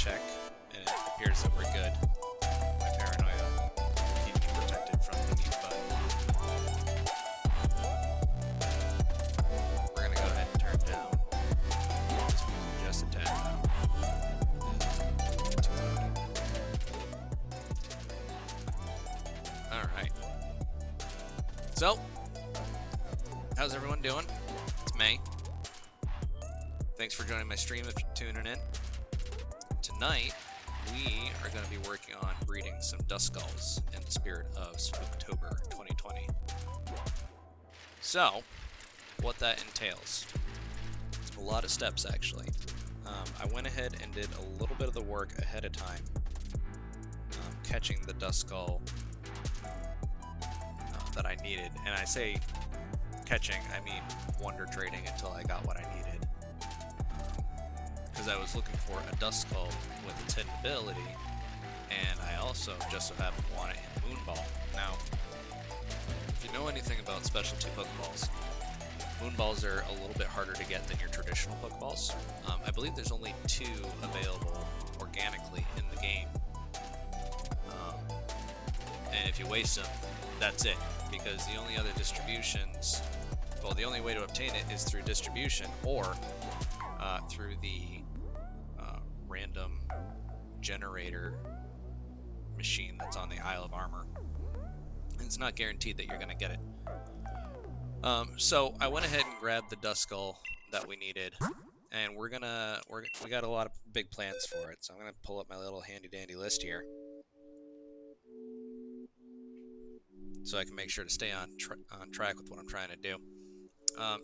check, and it appears that we're good. My paranoia keep me protected from the but we're gonna go ahead and turn down just a tad. Alright. So, how's everyone doing? It's May. Thanks for joining my stream if you're tuning in. Tonight, we are going to be working on breeding some Duskulls in the spirit of Spooktober 2020. So, what that entails. A lot of steps, actually. I went ahead and did a little bit of the work ahead of time, catching the Duskull that I needed. And I say catching, I mean wonder trading until I got what I needed. Because I was looking for a Duskull with its hidden ability, and I also just so happened to want it in Moonball. Now, if you know anything about specialty Pokeballs, Moonballs are a little bit harder to get than your traditional Pokeballs. I believe there's only 2 available organically in the game. And if you waste them, that's it. Because the only other distributions, well, the only way to obtain it is through distribution or through the random generator machine that's on the Isle of Armor. And it's not guaranteed that you're going to get it. So I went ahead and grabbed the Duskull that we needed, and we got a lot of big plans for it. So I'm going to pull up my little handy dandy list here, so I can make sure to stay on track with what I'm trying to do.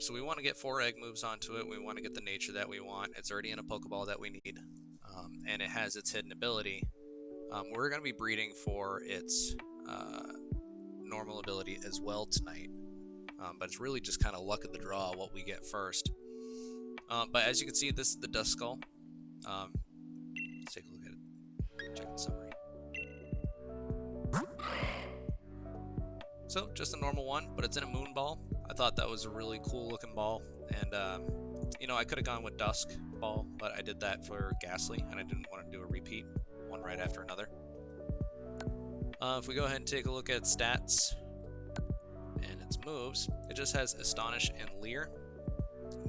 So we want to get 4 egg moves onto it. We want to get the nature that we want. It's already in a Pokeball that we need, and it has its hidden ability. We're going to be breeding for its normal ability as well tonight, but it's really just kind of luck of the draw what we get first. But as you can see, this is the Duskull. Let's take a look at it. Check the summary. So, just a normal one, but it's in a moon ball. I thought that was a really cool looking ball, and you know, I could have gone with Dusk ball, but I did that for Ghastly, and I didn't want to do a repeat, one right after another. If we go ahead and take a look at stats and its moves, it just has Astonish and Leer.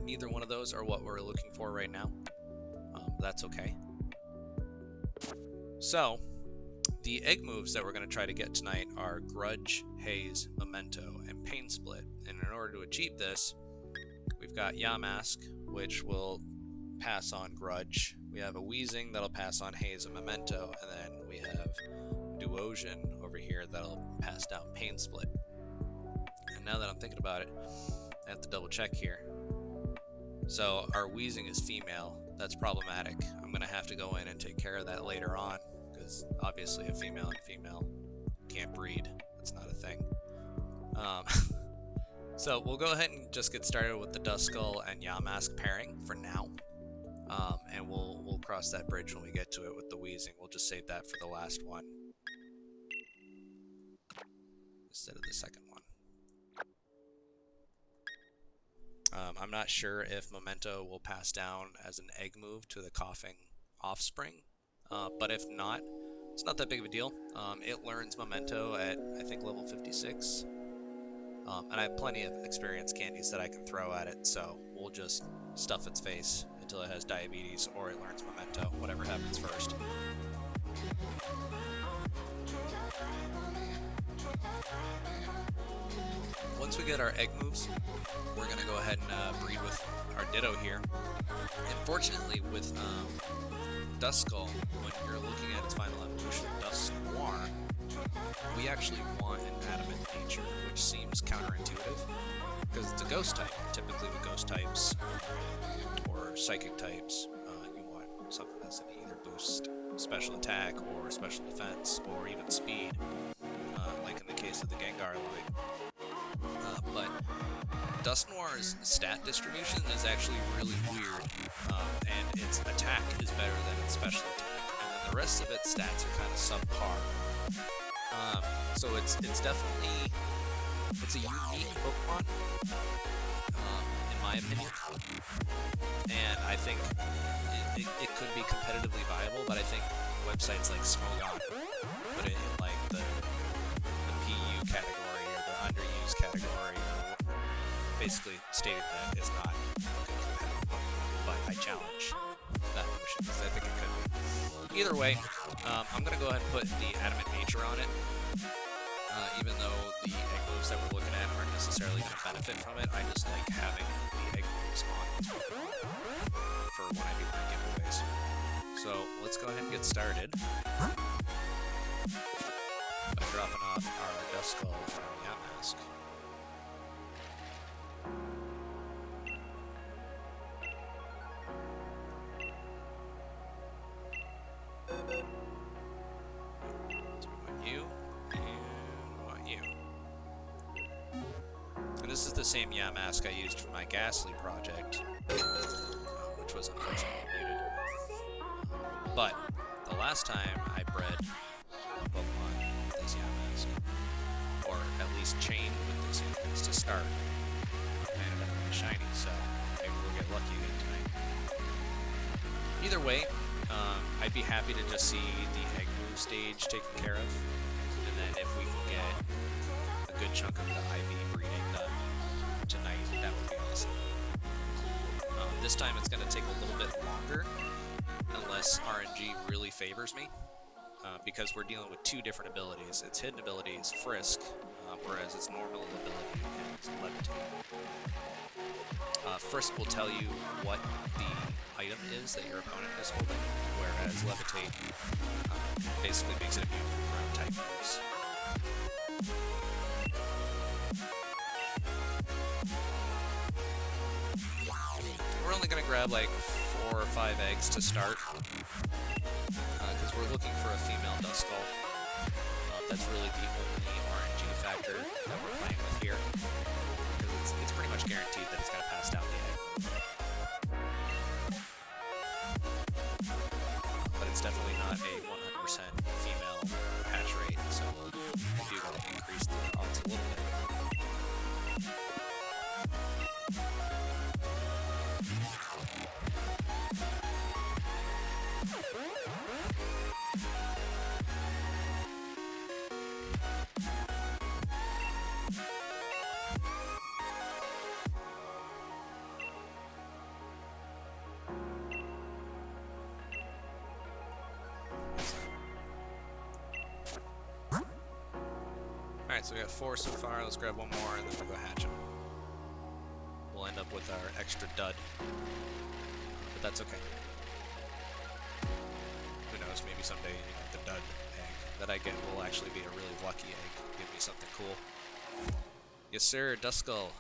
Neither one of those are what we're looking for right now. That's okay. So, the egg moves that we're going to try to get tonight are Grudge, Haze, Memento, and Pain Split. And in order to achieve this, we've got Yamask, which will pass on Grudge. We have a Weezing that'll pass on Haze and Memento, and then we have Duosian over here that'll pass down Pain Split. And now that I'm thinking about it, I have to double check here. So our Weezing is female. That's problematic. I'm going to have to go in and take care of that later on, because obviously a female and female can't breed. That's not a thing. So we'll go ahead and just get started with the Duskull and Yamask pairing for now. And we'll cross that bridge when we get to it with the Weezing. We'll just save that for the last one instead of the second one. I'm not sure if Memento will pass down as an egg move to the Coughing Offspring, but if not, it's not that big of a deal. It learns Memento at, I think, level 56, and I have plenty of experience candies that I can throw at it, so we'll just stuff its face until it has diabetes or it learns Memento, whatever happens first. Once we get our egg moves, we're going to go ahead and breed with our Ditto here. Unfortunately, with Duskull, when you're looking at its final evolution, Dusk Noir, we actually want an adamant nature, which seems counterintuitive, because it's a ghost type. Typically with ghost types or psychic types, you want something that's going to either boost special attack or special defense or even speed, like in the case of the Gengar line. But Dusk Noir's stat distribution is actually really weird, and its attack is better than its special attack, and then the rest of its stats are kind of subpar. So it's definitely, it's a unique Pokemon, in my opinion. And I think it could be competitively viable, but I think websites like Smogon put it in like the PU category or the underused category, or basically stating that it's not looking competitive. But I challenge that notion because I think it could be. Either way, I'm going to go ahead and put the Adamant Nature on it. Even though the egg moves that we're looking at aren't necessarily going to benefit from it, I just like having the egg moves on its Pokemon for when I do my giveaways. So let's go ahead and get started by dropping off our Duskull and our Yamask. This is the same Yamask I used for my Ghastly project, which was unfortunately muted. But the last time I bred Pokemon with this Yamask, or at least chained with this Yamask to start, I ended up with a shiny, so maybe we'll get lucky again tonight. Either way, I'd be happy to just see the egg move stage taken care of, and then if we can get a good chunk of the IV breeding done tonight, that would be awesome. This time it's going to take a little bit longer, unless RNG really favors me, because we're dealing with two different abilities. Its hidden ability is Frisk, whereas its normal ability is Levitate. Frisk will tell you what the item is that your opponent is holding, whereas Levitate basically makes it immune from ground type moves. We're only going to grab like 4 or 5 eggs to start, because we're looking for a female Duskull. That's really the only RNG factor that we're playing with here, because it's pretty much guaranteed that it's going to pass down the egg. But it's definitely not a 100% female hatch rate, so we do got to increase the odds a little bit. Alright, so we got 4 so far. Let's grab one more and then we'll go hatch them. We'll end up with our extra dud. But that's okay. Who knows, maybe someday, the dud egg that I get will actually be a really lucky egg. Give me something cool. Yes sir, Duskull.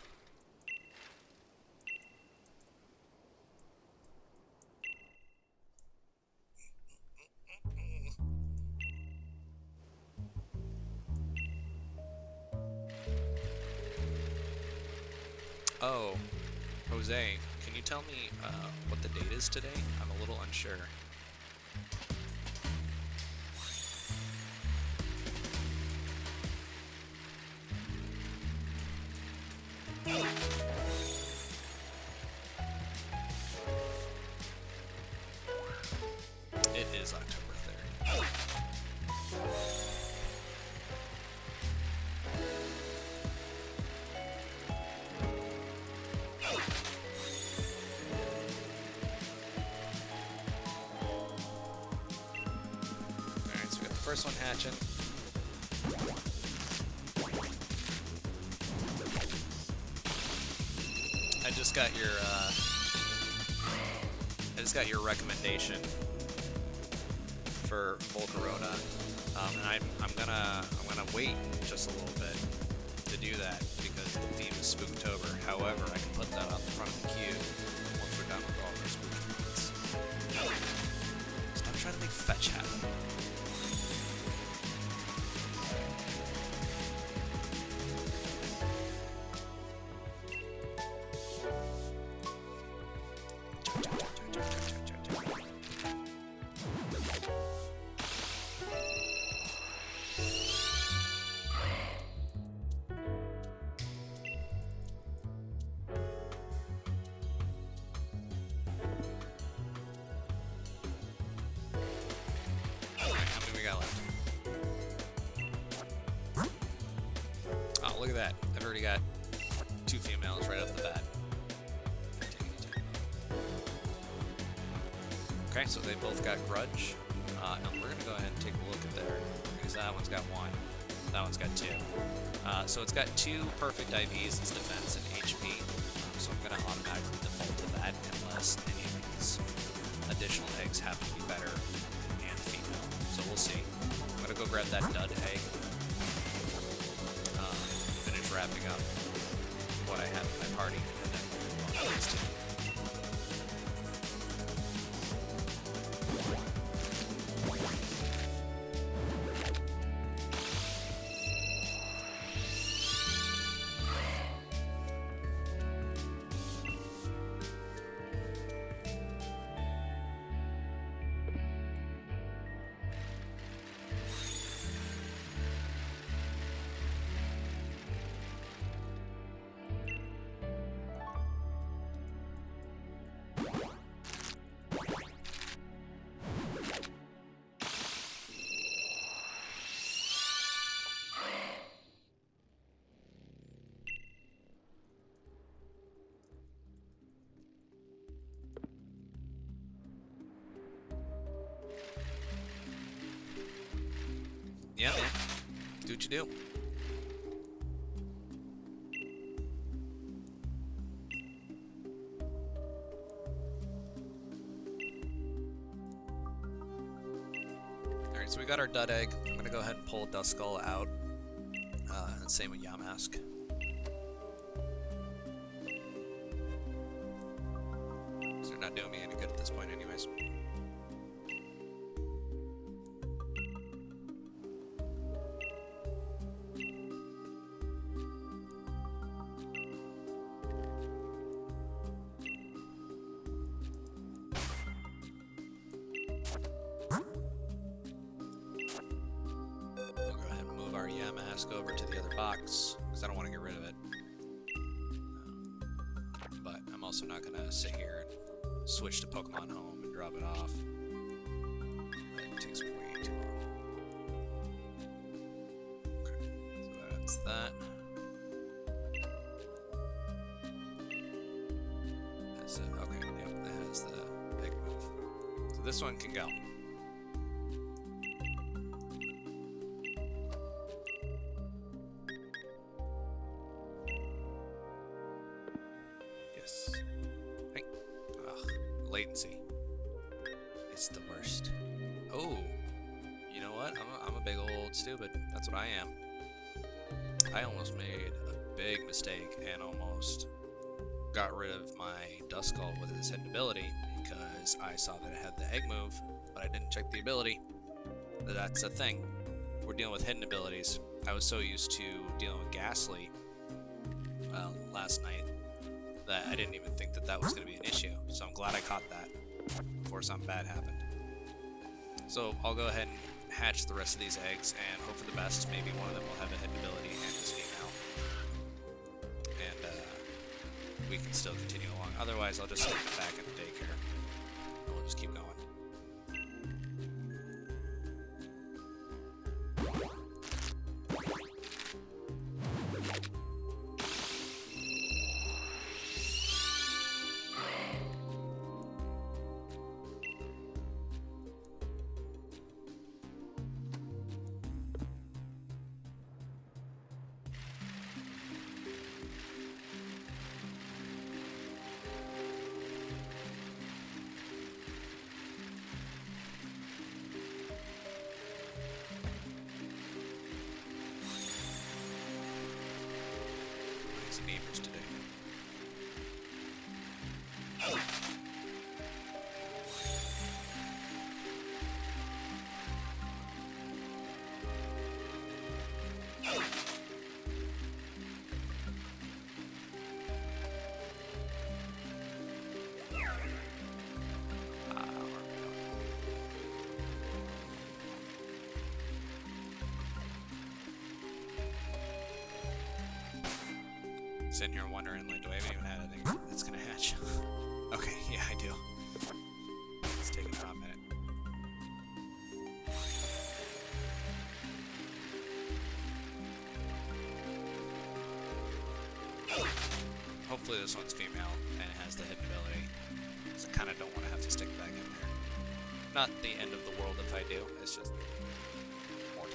Oh, Jose, can you tell me what the date is today? I'm a little unsure. It is October 3rd. First one hatching. I just got your recommendation for Volcarona, and I'm gonna wait just a little bit to do that because the theme is Spooktober. However, I can put that on the front of the queue once we're done with all our spooky moments. Stop trying to make fetch happen. got left? Oh, look at that. I've already got 2 females right off the bat. Okay, so they both got Grudge. And we're going to go ahead and take a look at their... because that one's got 1. That one's got 2. So it's got 2 perfect IVs, its defense and HP. So I'm going to automatically default to that unless any of these additional eggs happen to be better and female. So we'll see. I'm going to go grab that dud egg. Finish wrapping up what I have in my party, and then move on to these 2. Yeah, man. Do what you do. Alright, so we got our dud egg. I'm gonna go ahead and pull Duskull out. And same with Yamask. So they're not doing me any good at this point anyways. Over to the other box because I don't want to get rid of it, but I'm also not gonna sit here and switch to Pokemon Home and drop it off. That takes way too long. Okay, so that's that. That's it. Okay, yep, that has the big move. So this one can go. Latency. It's the worst. Oh, you know what? I'm a big old stupid. That's what I am. I almost made a big mistake and almost got rid of my Duskull with his hidden ability because I saw that it had the egg move, but I didn't check the ability. That's a thing. We're dealing with hidden abilities. I was so used to dealing with Ghastly last night that I didn't even think that that was going to be an issue. So I'm glad I caught that before something bad happened. So I'll go ahead and hatch the rest of these eggs and hope for the best. Maybe one of them will have a hidden ability and is female. And we can still continue along. Otherwise, I'll just stick it back in the daycare. And we'll just keep going. Neighbors today. Sitting here wondering, like, do I even have anything that's gonna hatch? Okay, yeah, I do. It's taking a hot minute. hopefully this one's female and it has the hidden ability. Because I kind of don't want to have to stick it back in there. Not the end of the world if I do, it's just more time.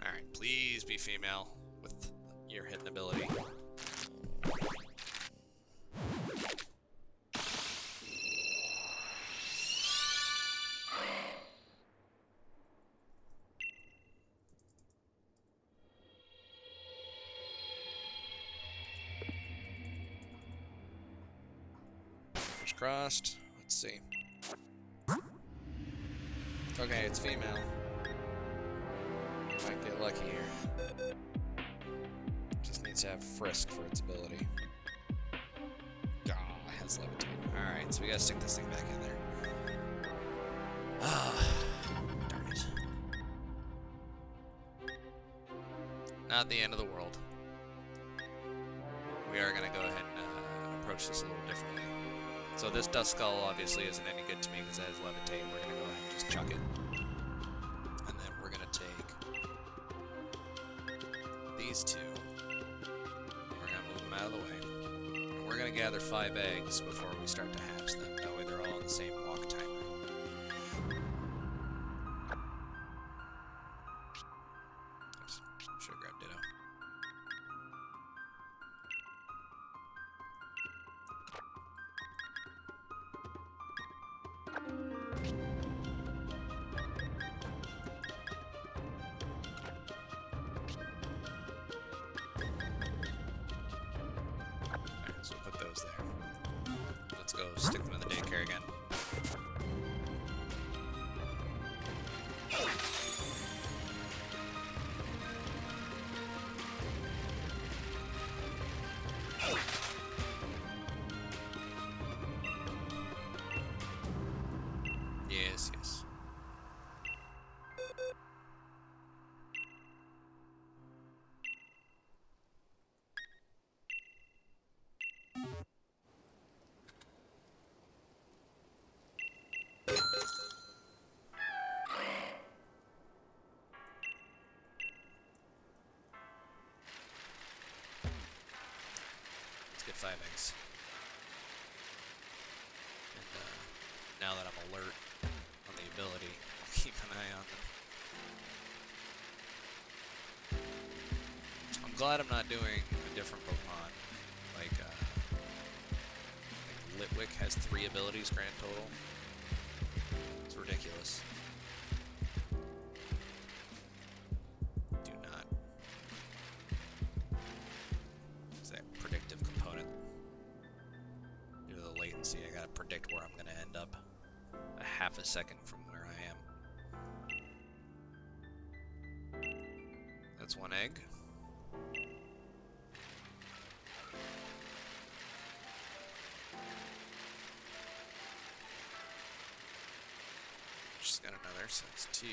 Alright, please be female with your hidden ability. Fingers crossed. Let's see. Okay, it's female. Might get lucky here. Just needs to have Frisk for its ability. Ah, it has Levitate. Alright, so we gotta stick this thing back in there. Ah, darn it. Not the end of the world. We are gonna go ahead and approach this a little differently. So this Duskull obviously isn't any good to me because it has Levitate. We're gonna go ahead and just chuck it. And then we're gonna take these two. We're gonna move them out of the way. And we're gonna gather 5 eggs before we start to hatch them. That way they're all in the same walk timer. Oops, should have grabbed Ditto. Alright, so we'll put those there. Let's go stick them in the daycare again. Yes, yes. Let's get 5 eggs. And now that I'm alert on the ability, I'll keep an eye on them. I'm glad I'm not doing a different Pokemon. Like Litwick has 3 abilities grand total. It's ridiculous. Do not. Is that predictive component? Due to the latency, I gotta predict where I'm gonna end up a half a second from where I am. That's 1 egg. She's got another, so it's 2.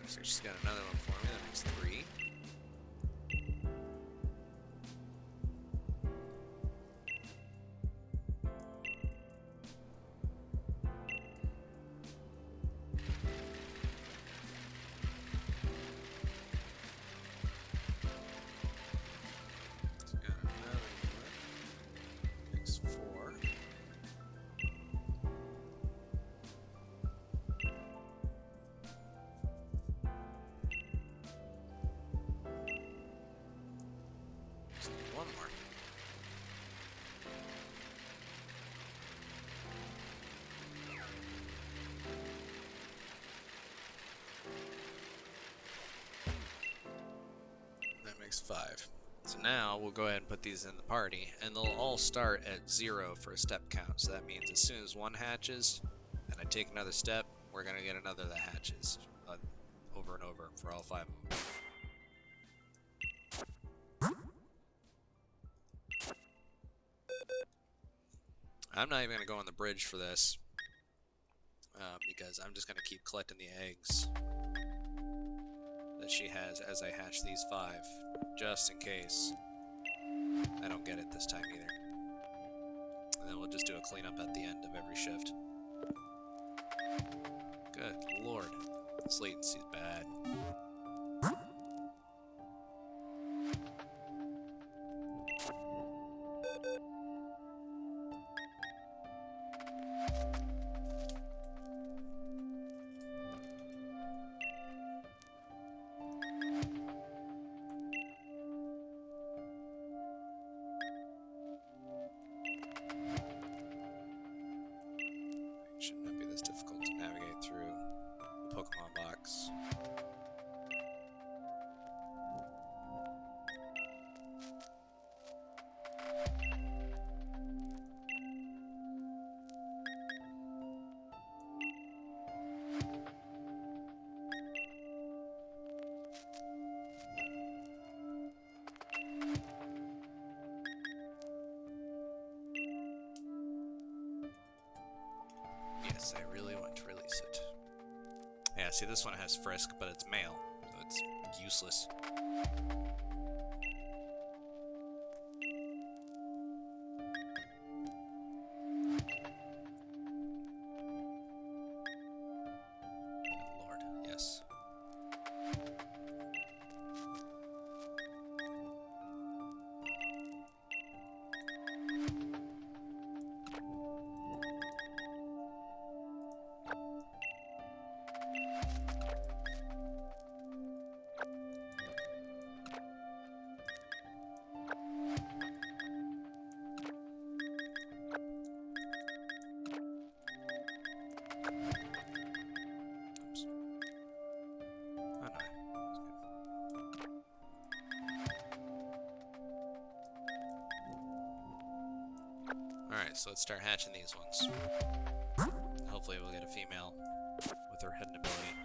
So she's got another one for me, that makes 3. She's got another one, makes 4. Just need 1 more. That makes 5. So now we'll go ahead and put these in the party, and they'll all start at 0 for a step count. So that means as soon as one hatches, and I take another step, we're gonna get another that hatches over and over for all 5 of them. I'm not even going to go on the bridge for this. Because I'm just going to keep collecting the eggs that she has as I hatch these 5. Just in case I don't get it this time either. And then we'll just do a cleanup at the end of every shift. Good lord. This latency's bad. Should not be this difficult to navigate through the Pokemon box. Yes, I really want to release it. Yeah, see, this one has Frisk, but it's male, so it's useless. Good lord, yes. Oops. Oh no, that's good. Alright, so let's start hatching these ones. Hopefully we'll get a female with her hidden ability.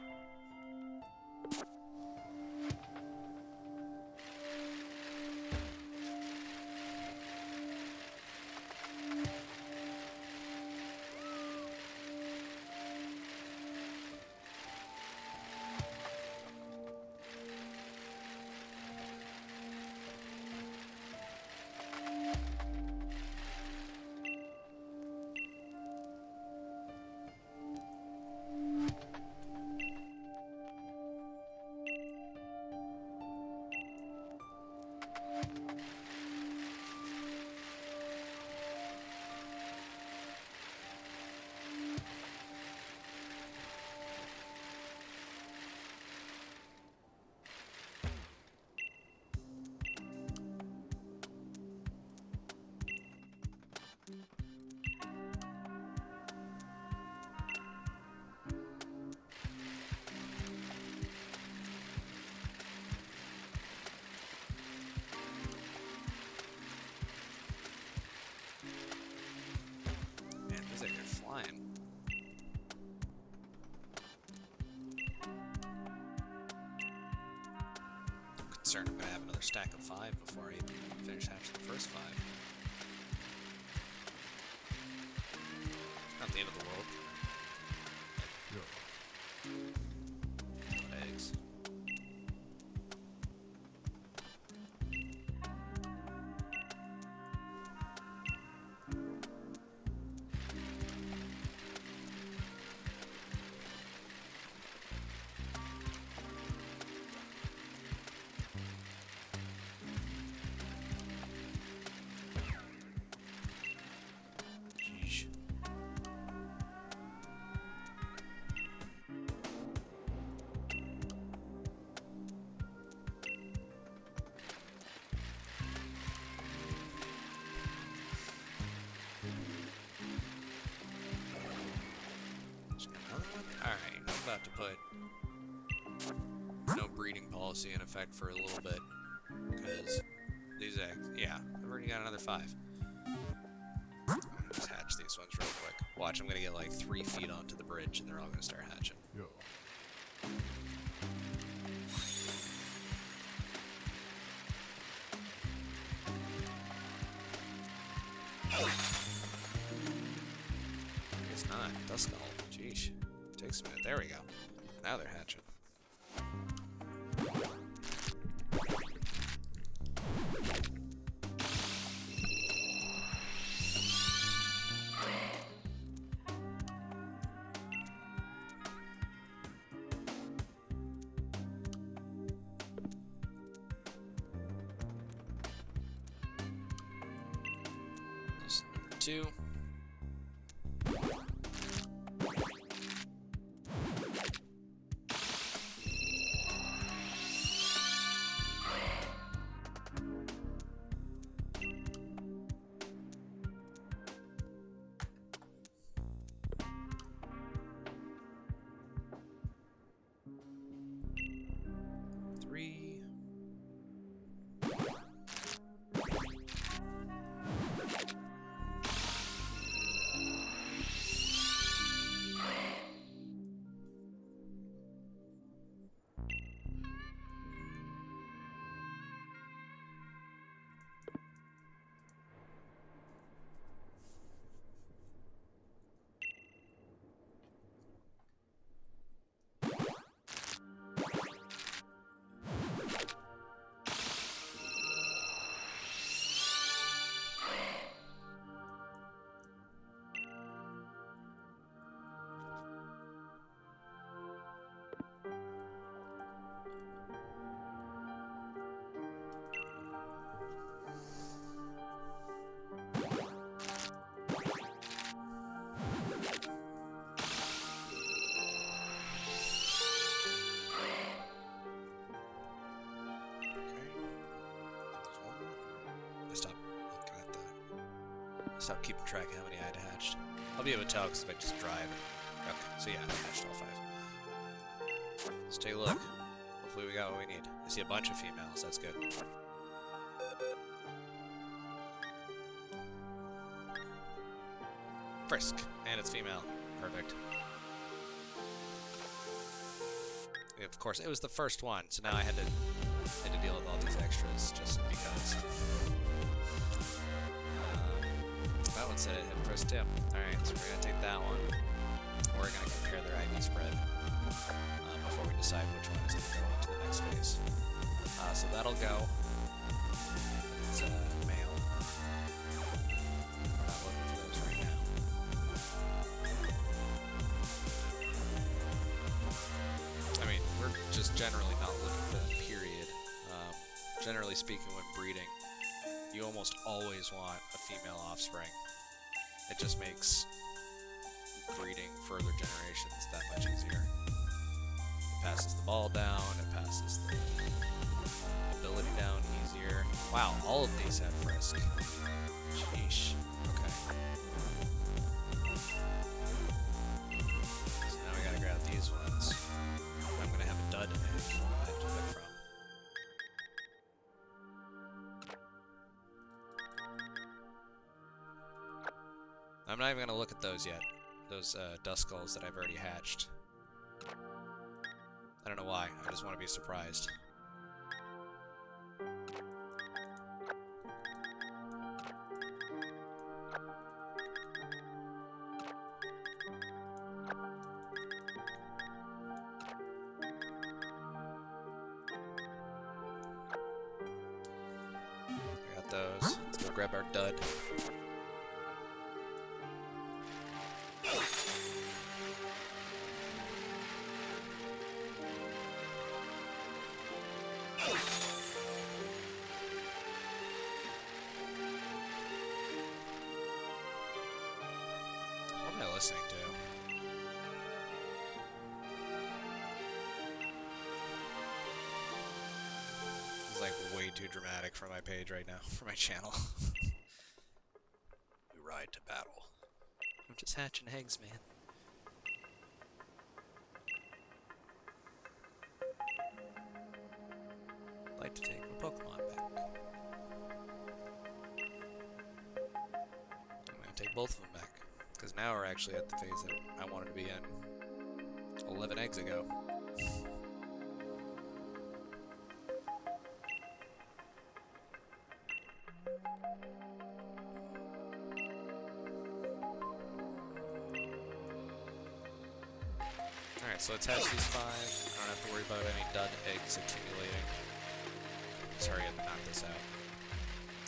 Man, these eggs are flying. I'm concerned I'm gonna have another stack of 5 before I finish hatching the first 5. Not the end of the world. Eggs. Sheesh. Just got another one? Alright, I'm about to put no breeding policy in effect for a little bit. Because these eggs, yeah, I've already got another 5. I'm gonna just hatch these ones real quick. Watch, I'm gonna get like 3 feet onto the bridge and they're all gonna start hatching. smooth. There we go. Now they're hatching. This is number 2. Stop keeping track of how many I had hatched. I'll be able to tell because if I just drive. Okay, so yeah, I hatched all 5. Let's take a look. Hopefully we got what we need. I see a bunch of females, that's good. Frisk, and it's female. Perfect. Of course, it was the first one, so now I had to deal with all these extras just because. That one said it hit frisk too. Alright, so we're going to take that one. We're going to compare their IV spread before we decide which one is going to go into the next phase. So that'll go. It's male. We're not looking for those right now. I mean, we're just generally not looking for them, period. Generally speaking, when breeding, you almost always want a female offspring. It just makes breeding further generations that much easier. It passes the ball down, it passes the ability down easier. Wow, all of these have frisk. Sheesh. Okay. So now we gotta grab these ones. I'm gonna have a dud egg I have to pick from. I'm not even going to look at those yet. Those Duskulls that I've already hatched. I don't know why. I just want to be surprised. I got those. Let's go grab our dud. What am I listening to? It's like way too dramatic for my page right now, for my channel. We ride to battle. I'm just hatching eggs, man. I'd like to take my Pokemon back. I'm gonna take both of them back. Because now we're actually at the phase that I wanted to be in 11 eggs ago. Alright, so let's hatch these 5. I don't have to worry about any dud eggs accumulating. Let's hurry up and knock this out.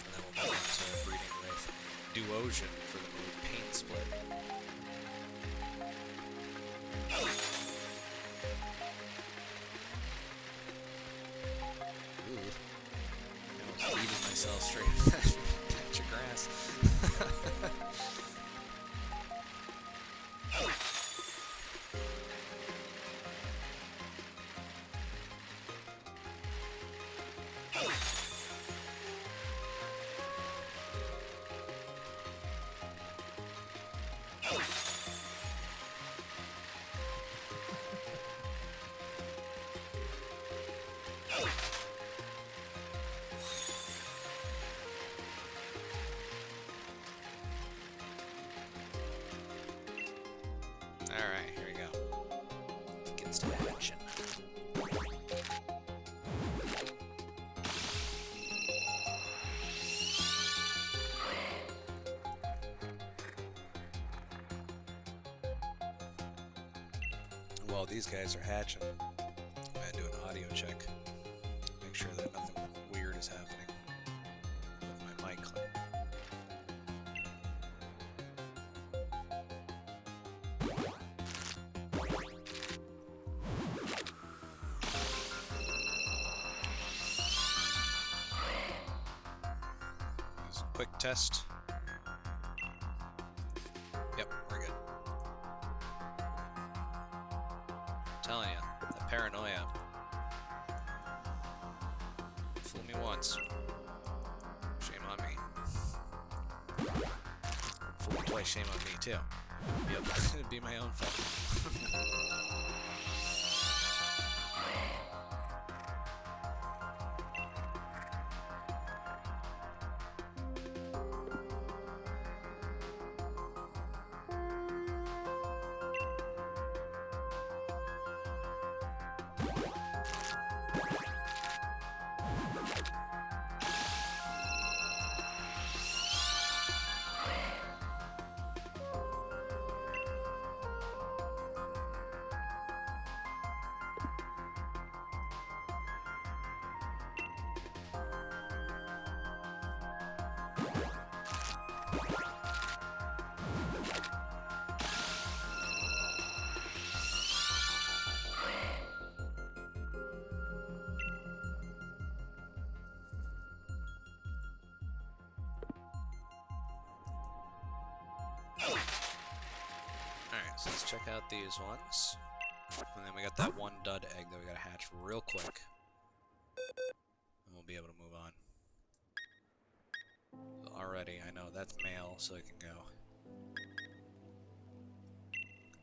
And then we'll move on to breeding with Duosion for the move Pain Split. Ooh. I almost eating myself straight in that patch of grass. Alright, here we go. Begins to action. While these guys are hatching, I'm gonna do an audio check. Make sure that nothing weird is happening with my mic clip. Quick test. Yep, we're good. I'm telling you, that paranoia. Fool me once. Shame on me. Fool me twice, shame on me too. Yep, it'd be my own fault. Alright, so let's check out these ones. And then we got that one dud egg that we gotta hatch real quick. And we'll be able to move on. Already, I know that's male, so it can go.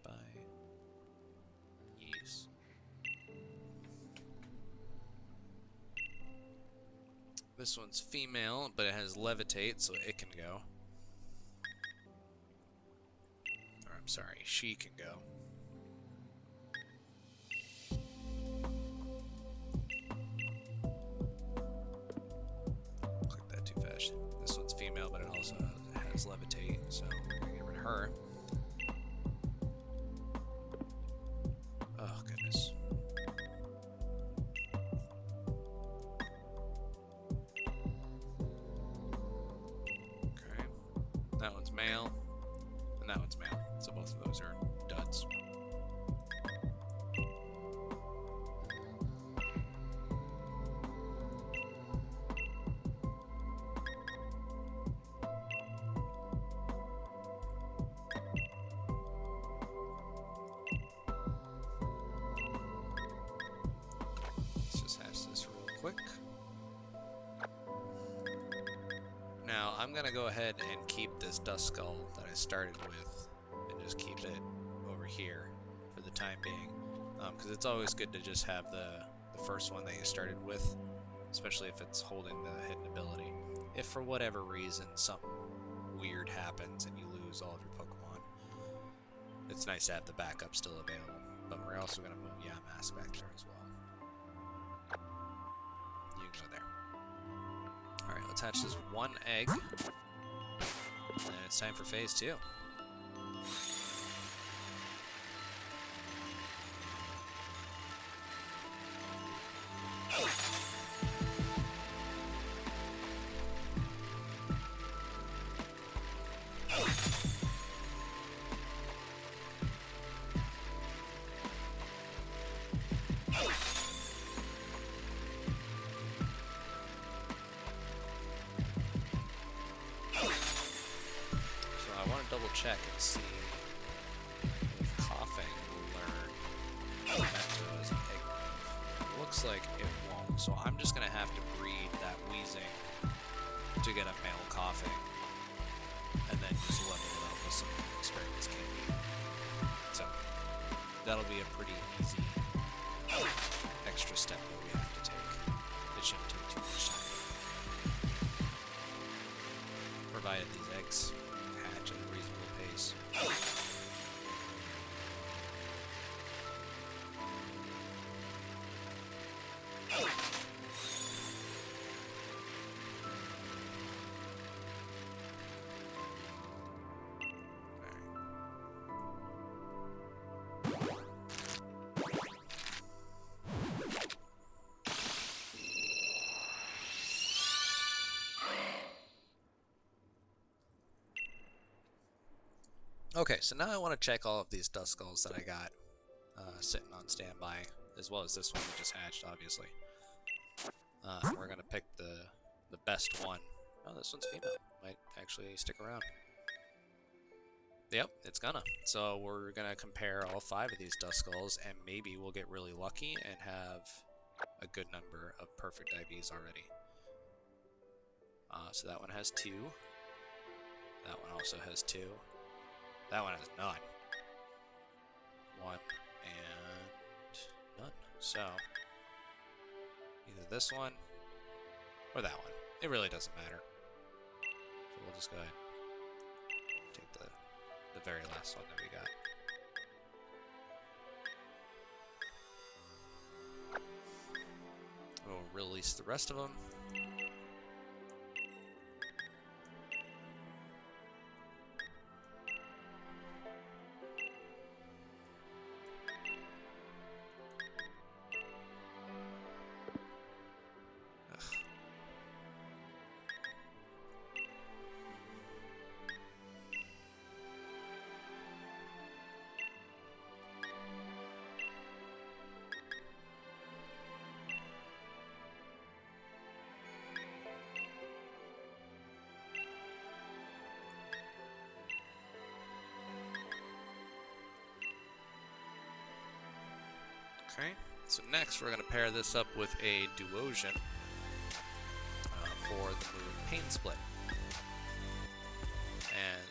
Goodbye. Yes. This one's female, but it has levitate, so it can go. I'm sorry, she can go. Click that too fast. This one's female, but it also has levitate, so we're gonna get rid of her. Oh, goodness. Okay. That one's male, and that one's male. So both of those are duds. Let's just hatch this real quick. Now I'm gonna go ahead and keep this Duskull that I started with. Just keep it over here for the time being, because it's always good to just have the first one that you started with, especially if it's holding the hidden ability. If for whatever reason something weird happens and you lose all of your Pokemon, it's nice to have the backup still available. But we're also going to move Yamask back there as well. You can go there. Alright, let's hatch this one egg, and it's time for phase 2. check and see if coughing will learn memento as an egg move. It looks like it won't, so I'm just gonna have to breed that wheezing to get a male coughing, and then just level it up with some experience candy. So that'll be a pretty easy extra step that we have to take. It shouldn't take too much time, provided these eggs hatch at a reasonable pace. Okay, so now I want to check all of these Duskulls that I got sitting on standby, as well as this one we just hatched, obviously. We're going to pick the best one. Oh, this one's female. Might actually stick around. Yep, it's gonna. So we're going to compare all 5 of these Duskulls, and maybe we'll get really lucky and have a good number of perfect IVs already. So that one has 2. That one also has 2. That one has none. 1 and none. So either this one or that one. It really doesn't matter. So we'll just go ahead and take the very last one that we got. We'll release the rest of them. Okay, so next we're going to pair this up with a Duosian for the move Pain Split. And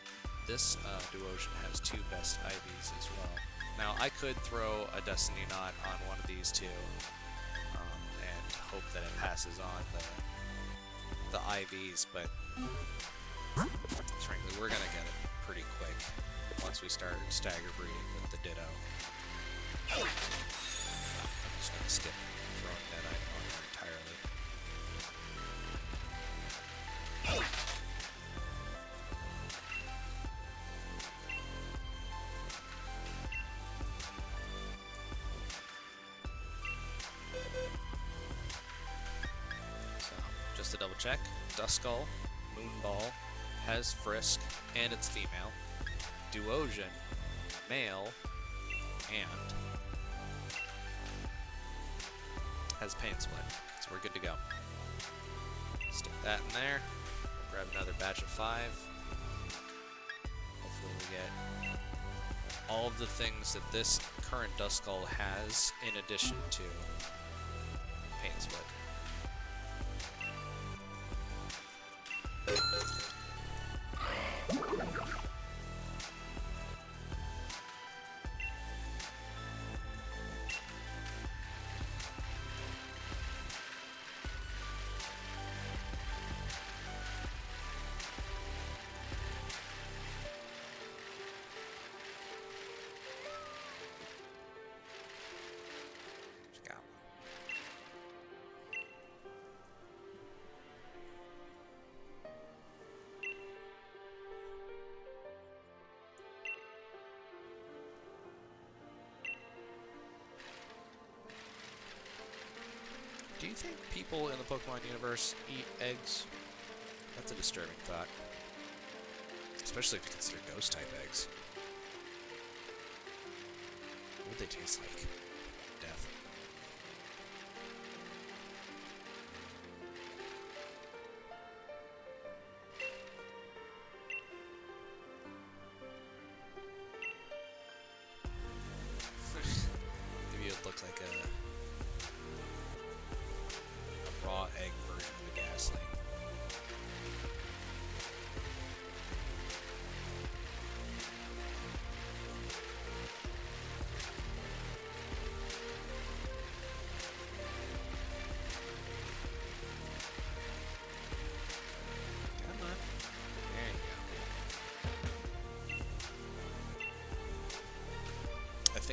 this Duosian has 2 best IVs as well. Now I could throw a Destiny Knot on one of these 2 and hope that it passes on the IVs, but frankly we're going to get it pretty quick once we start stagger breeding with the Ditto. I'm just going to skip throwing that item on there entirely. So, just to double check, Duskull, Moonball, has Frisk, and it's female. Duosian, male, and has Pain Split, so we're good to go. Stick that in there. Grab another batch of 5. Hopefully we get all of the things that this current Duskull has in addition to Pain Split. Do you think people in the Pokemon universe eat eggs? That's a disturbing thought. Especially if you consider ghost-type eggs. What would they taste like? Death.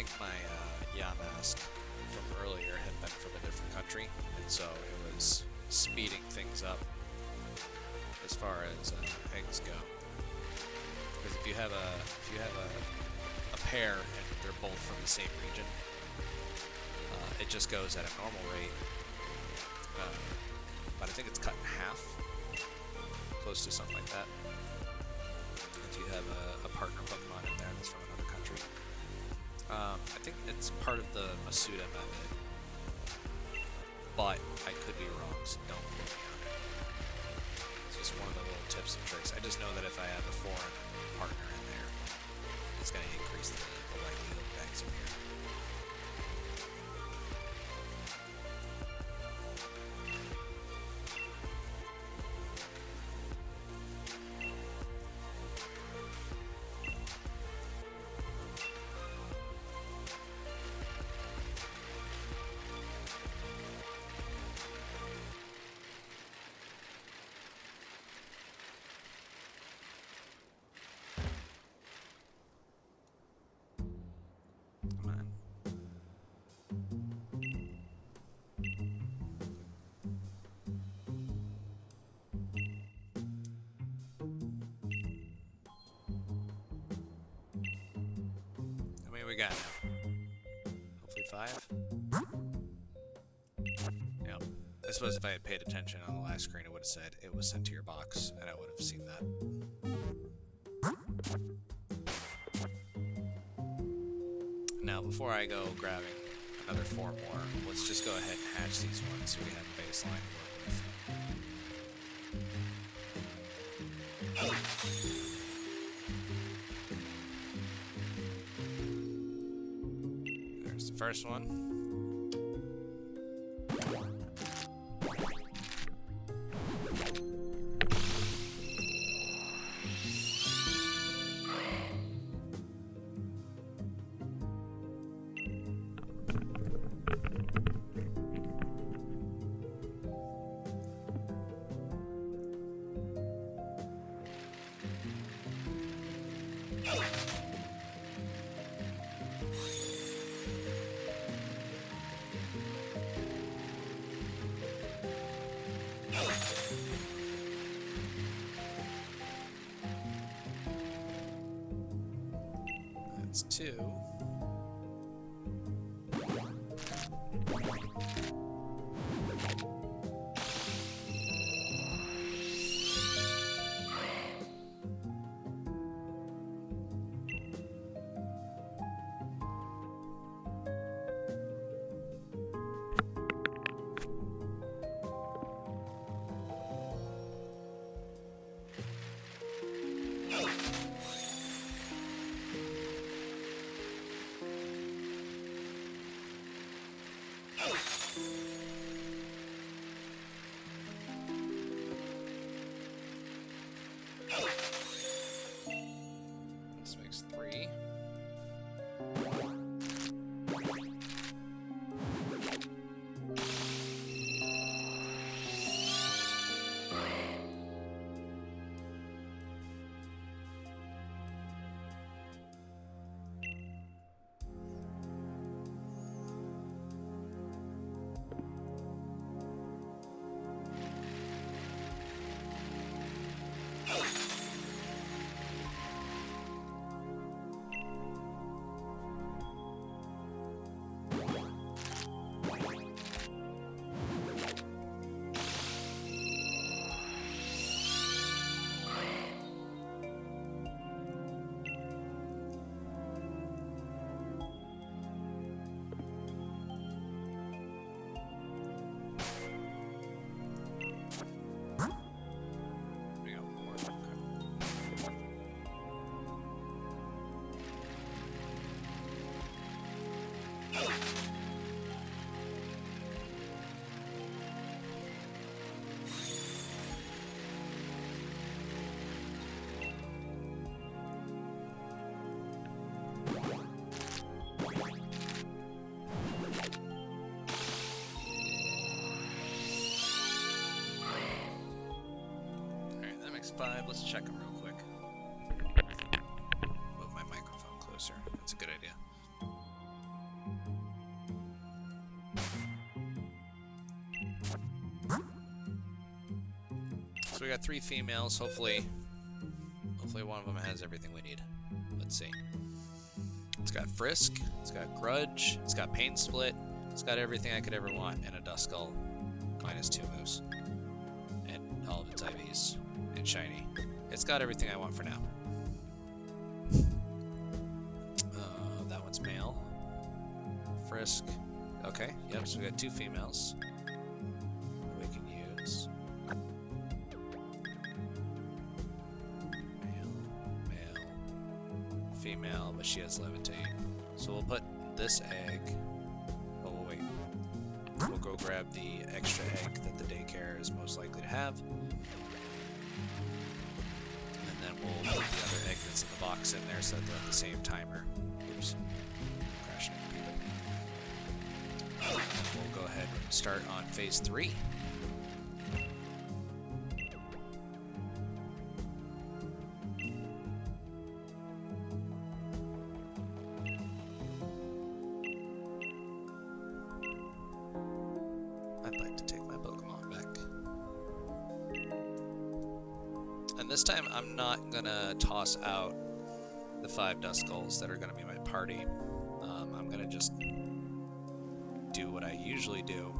think my yaw mask from earlier had been from a different country, and so it was speeding things up as far as eggs go. Because if you have a pair and they're both from the same region, it just goes at a normal rate, but I think it's cut in half, close to something like that. If you have a partner Pokemon in there that's from another country. I think it's part of the Masuda method, but I could be wrong, so don't quote me on it. It's just one of the little tips and tricks. I just know that if I have a foreign partner in there, it's going to increase the likelihood of eggs appearing. We got now. Hopefully 5. Yep. I suppose if I had paid attention on the last screen, it would have said it was sent to your box, and I would have seen that. Now, before I go grabbing another 4 more, let's just go ahead and hatch these ones so we have a baseline to work with. First one. That's 2. This makes 3. Alright, 5. Let's check them real quick. Move my microphone closer. That's a good idea. So we got 3 females. Hopefully one of them has everything we need. Let's see. It's got Frisk, it's got Grudge, it's got Pain Split, it's got everything I could ever want in a Duskull. -2 moves. And all of its IVs. And shiny. It's got everything I want for now. That one's male. Frisk. Okay, yep, so we got 2 females. We can use. Male. Female, but she has Levitate. So we'll put this egg. Oh, wait. We'll go grab the extra egg that the daycare is most likely to have. And then we'll put the other egg that's in the box in there so that they're at the same timer. Oops. Crashing into people. We'll go ahead and start on phase 3. I'd like to take my Pokemon back. And this time I'm not gonna toss out the 5 Duskulls that are gonna be my party. I'm gonna just do what I usually do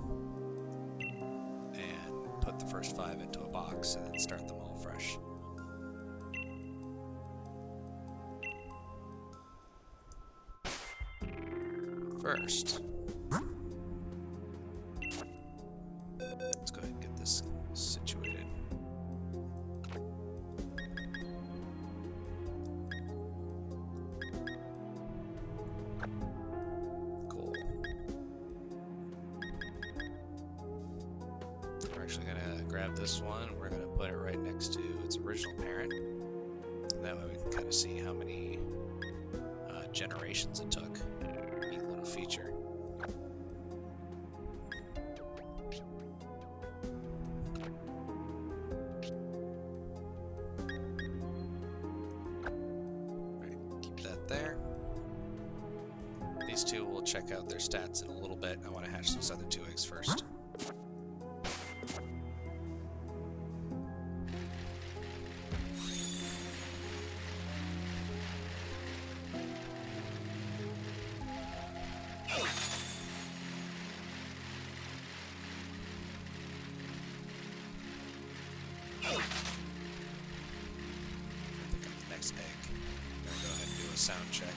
and put the first 5 into a box and then start them all fresh. First, let's go ahead and get this situated. Cool. We're actually gonna grab this one. We're gonna put it right next to its original parent. And that way we can kind of see how many generations it took. Neat little feature. Right, keep that there. These 2 will check out their stats in a little bit. I want to hatch those other 2 eggs first. Egg. I'm gonna go ahead and do a sound check.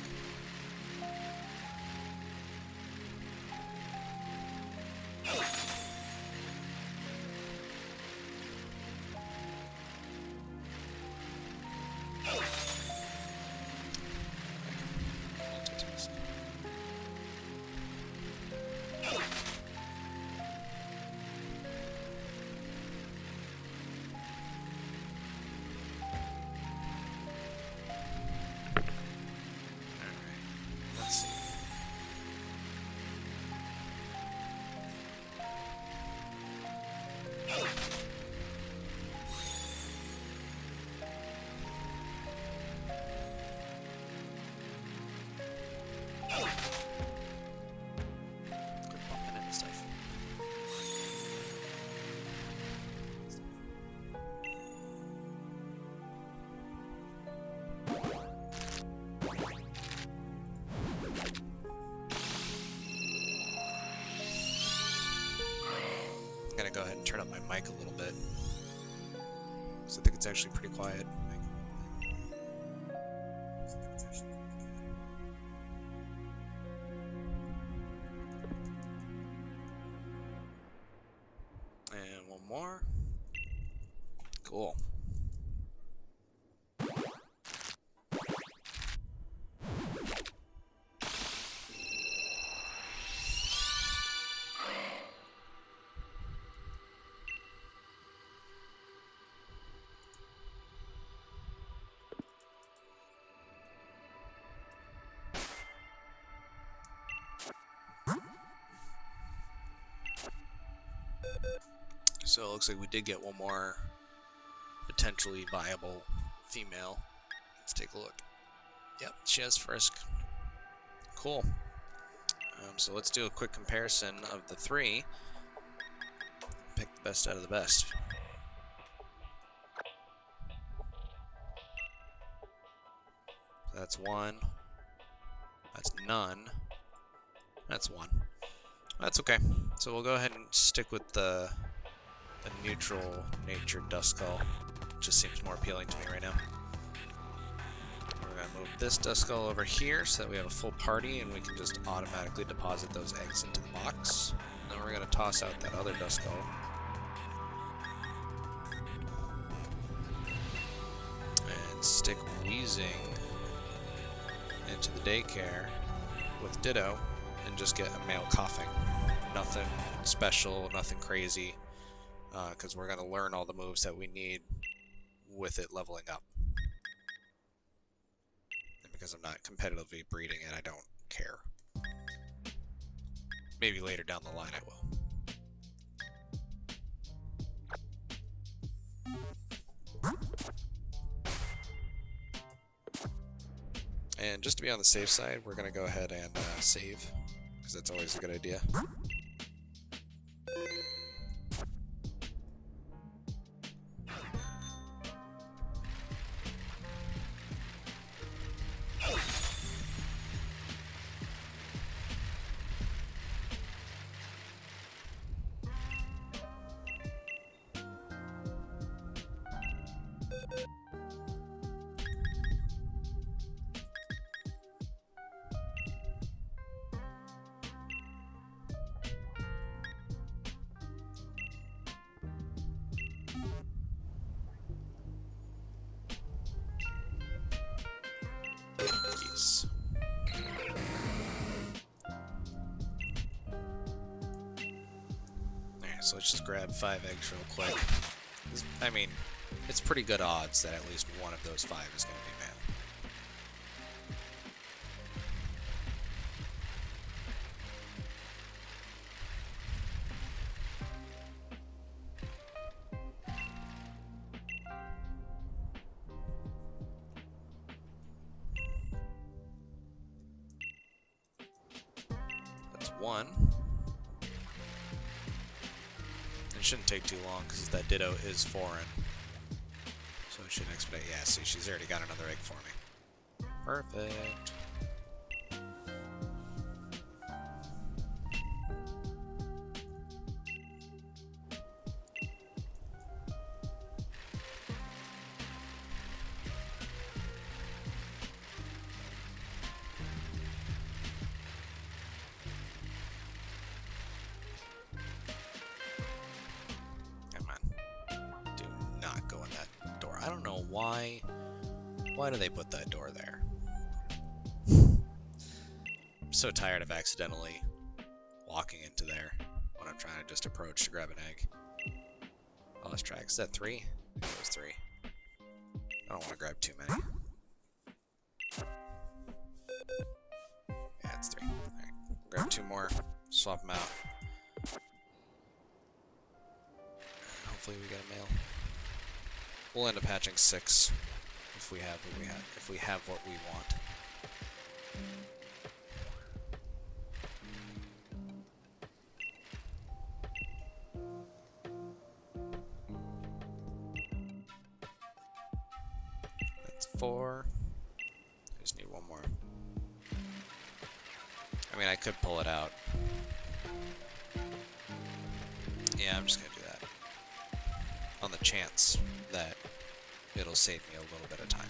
Multitask. Let's see. Quit bumping into stuff. I'm gonna go ahead and turn up my mic a little bit, because I think it's actually pretty quiet. And one more. Cool. So it looks like we did get one more potentially viable female. Let's take a look. Yep, she has Frisk. Cool. So let's do a quick comparison of the 3. Best out of the best. That's 1. That's none. That's 1. That's okay. So we'll go ahead and stick with the neutral nature Duskull. Just seems more appealing to me right now. We're going to move this Duskull over here so that we have a full party and we can just automatically deposit those eggs into the box. Then we're going to toss out that other Duskull. And stick Wheezing into the daycare with Ditto and just get a male coughing. Nothing special, nothing crazy, because we're going to learn all the moves that we need with it leveling up. And because I'm not competitively breeding it, I don't care. Maybe later down the line I will. And just to be on the safe side, we're going to go ahead and save, because that's always a good idea. Yes. Alright, so let's just grab 5 eggs real quick. I mean, it's pretty good odds that at least one of those 5 is going to be male. That's 1. It shouldn't take too long because that Ditto is foreign. So it should expedite. Yeah, see, she's already got another egg for me. Perfect. I don't know why. Why do they put that door there? I'm so tired of accidentally walking into there when I'm trying to just approach to grab an egg. Oh, let's try. Is that 3? I think it was 3. I don't want to grab too many. Yeah, it's 3. Alright, grab 2 more. Swap them out. Hopefully we get a male. We'll end up hatching 6 if we have what we have. If we have what we want. That's 4. I just need 1 more. I mean, I could pull it out. Yeah, I'm just gonna do that. On the chance that it'll save me a little bit of time.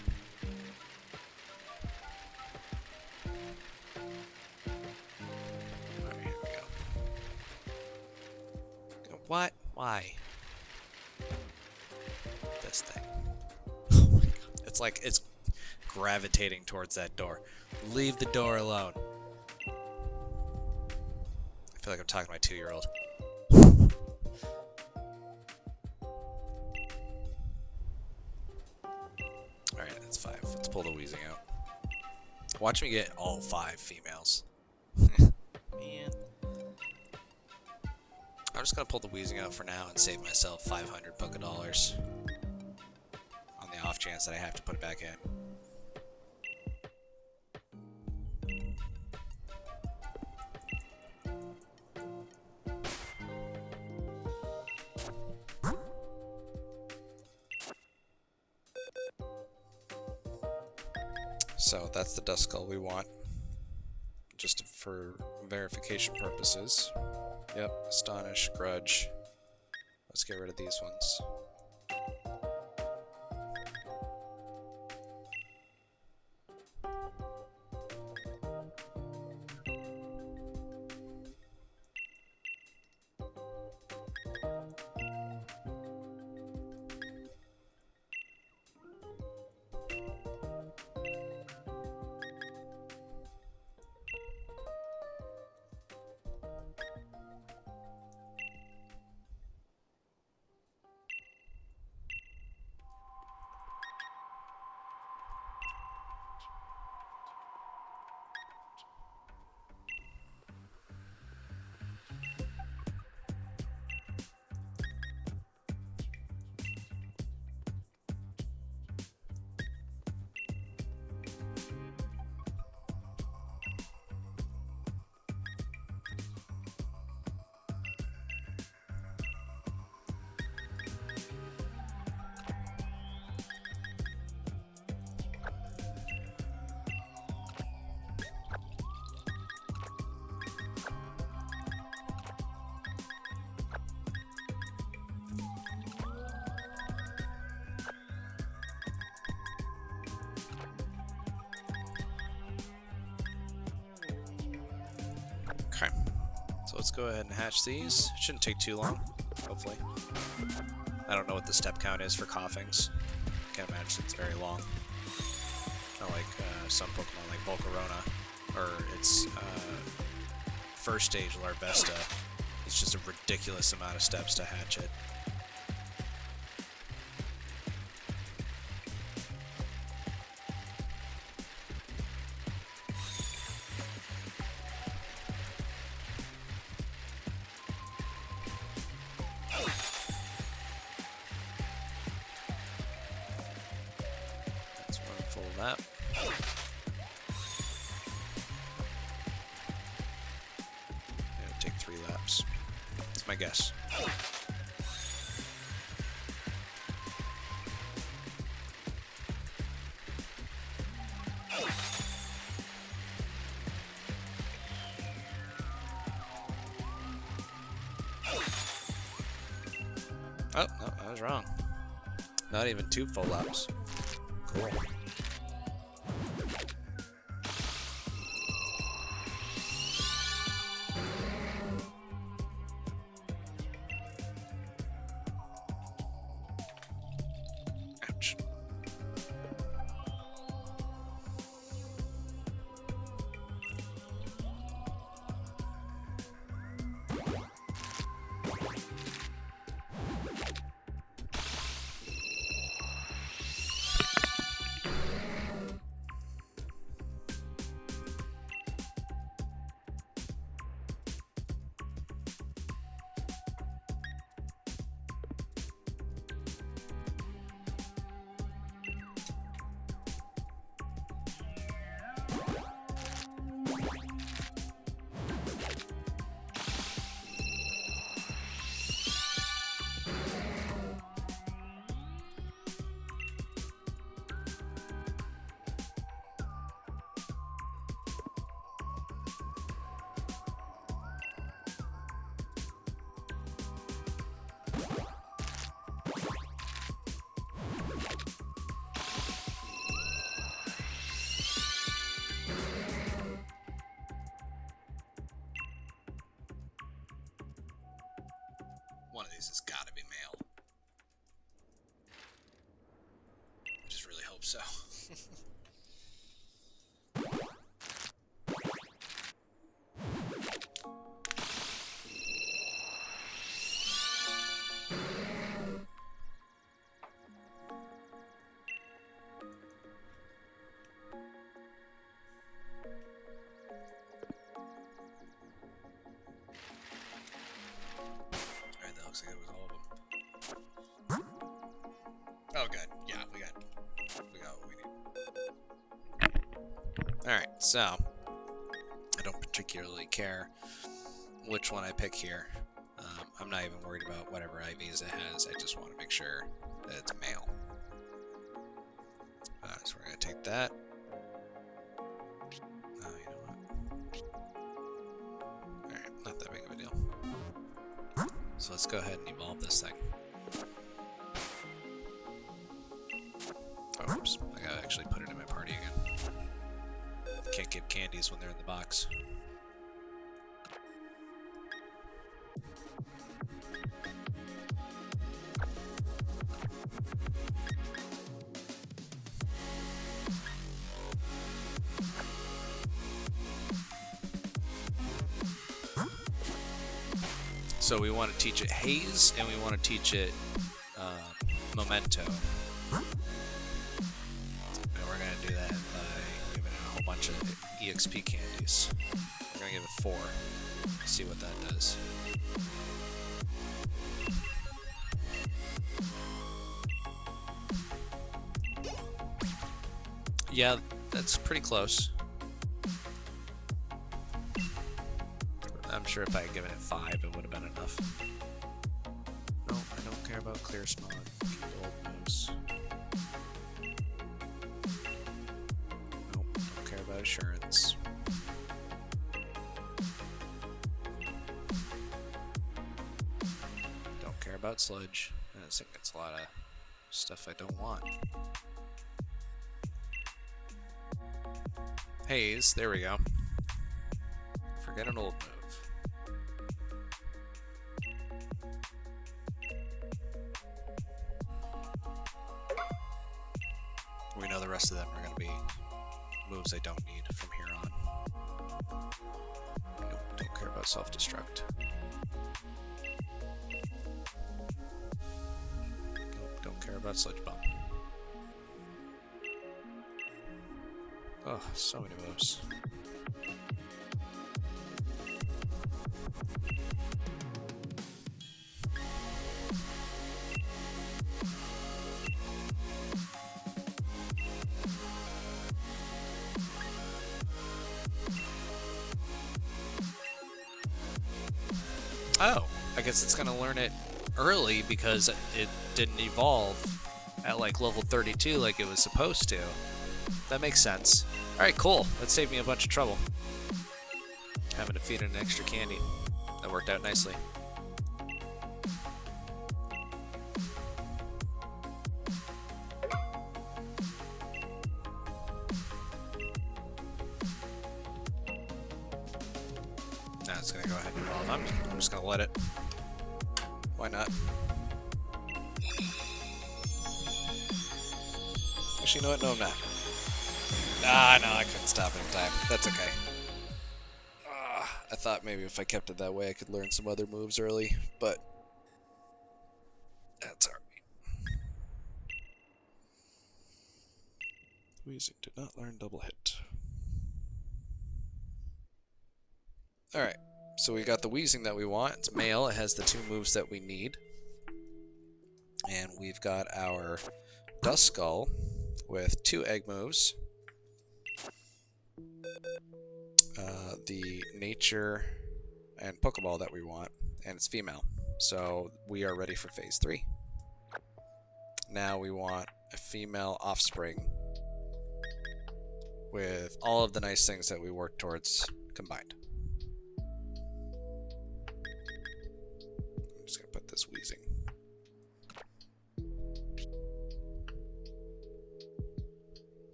Alright, here we go. What? Why? This thing. Oh my god. It's like it's gravitating towards that door. Leave the door alone. I feel like I'm talking to my 2-year-old. Alright, that's 5. Let's pull the Wheezing out. Watch me get all 5 females. Man. I'm just gonna pull the Wheezing out for now and save myself 500 Poké Dollars. On the off chance that I have to put it back in. So that's the Duskull we want, just for verification purposes. Yep, Astonish, Grudge. Let's get rid of these ones. Okay, so let's go ahead and hatch these. It shouldn't take too long, hopefully. I don't know what the step count is for coughings. Can't imagine it's very long. Not like some Pokemon like Volcarona, or its first stage Larvesta. It's just a ridiculous amount of steps to hatch it. That. It'll take 3 laps. That's my guess. Oh, no, I was wrong. Not even 2 full laps. Cool. One of these has got to be male. I just really hope so. Looks like it was all of them. Oh, good. Yeah, we got what we need. Alright, so I don't particularly care which one I pick here. I'm not even worried about whatever IVs it has. I just want to make sure that it's male. So we're going to take that. So let's go ahead and evolve this thing. Oh, oops. I gotta actually put it in my party again. Can't give candies when they're in the box. So we want to teach it Haze, and we want to teach it Memento. And we're going to do that by giving it a whole bunch of EXP candies. We're going to give it 4. See what that does. Yeah, that's pretty close. I'm sure if I had given it 5, it would have been enough. No, I don't care about clear smog. Keep old moves. Nope, don't care about assurance. Don't care about sludge. I think that's a lot of stuff I don't want. Haze, there we go. Forget an old move. We know the rest of them are going to be moves I don't need from here on. Nope, don't care about self-destruct. Nope, don't care about sludge bomb. Oh, so many moves. Oh, I guess it's gonna learn it early because it didn't evolve at like level 32 like it was supposed to. That makes sense. Alright, cool. That saved me a bunch of trouble. Having to feed it an extra candy. That worked out nicely. Now it's gonna go ahead and evolve. I'm just gonna let it. Why not? Actually, you know what? No, I'm not. Ah, no, I couldn't stop it in time. That's okay. I thought maybe if I kept it that way I could learn some other moves early, but that's alright. Weezing did not learn double hit. Alright, so we got the Weezing that we want. It's male, it has the 2 moves that we need. And we've got our Duskull with 2 egg moves. The nature and Pokeball that we want, and it's female. So we are ready for phase 3. Now we want a female offspring with all of the nice things that we work towards combined. I'm just gonna put this Weezing.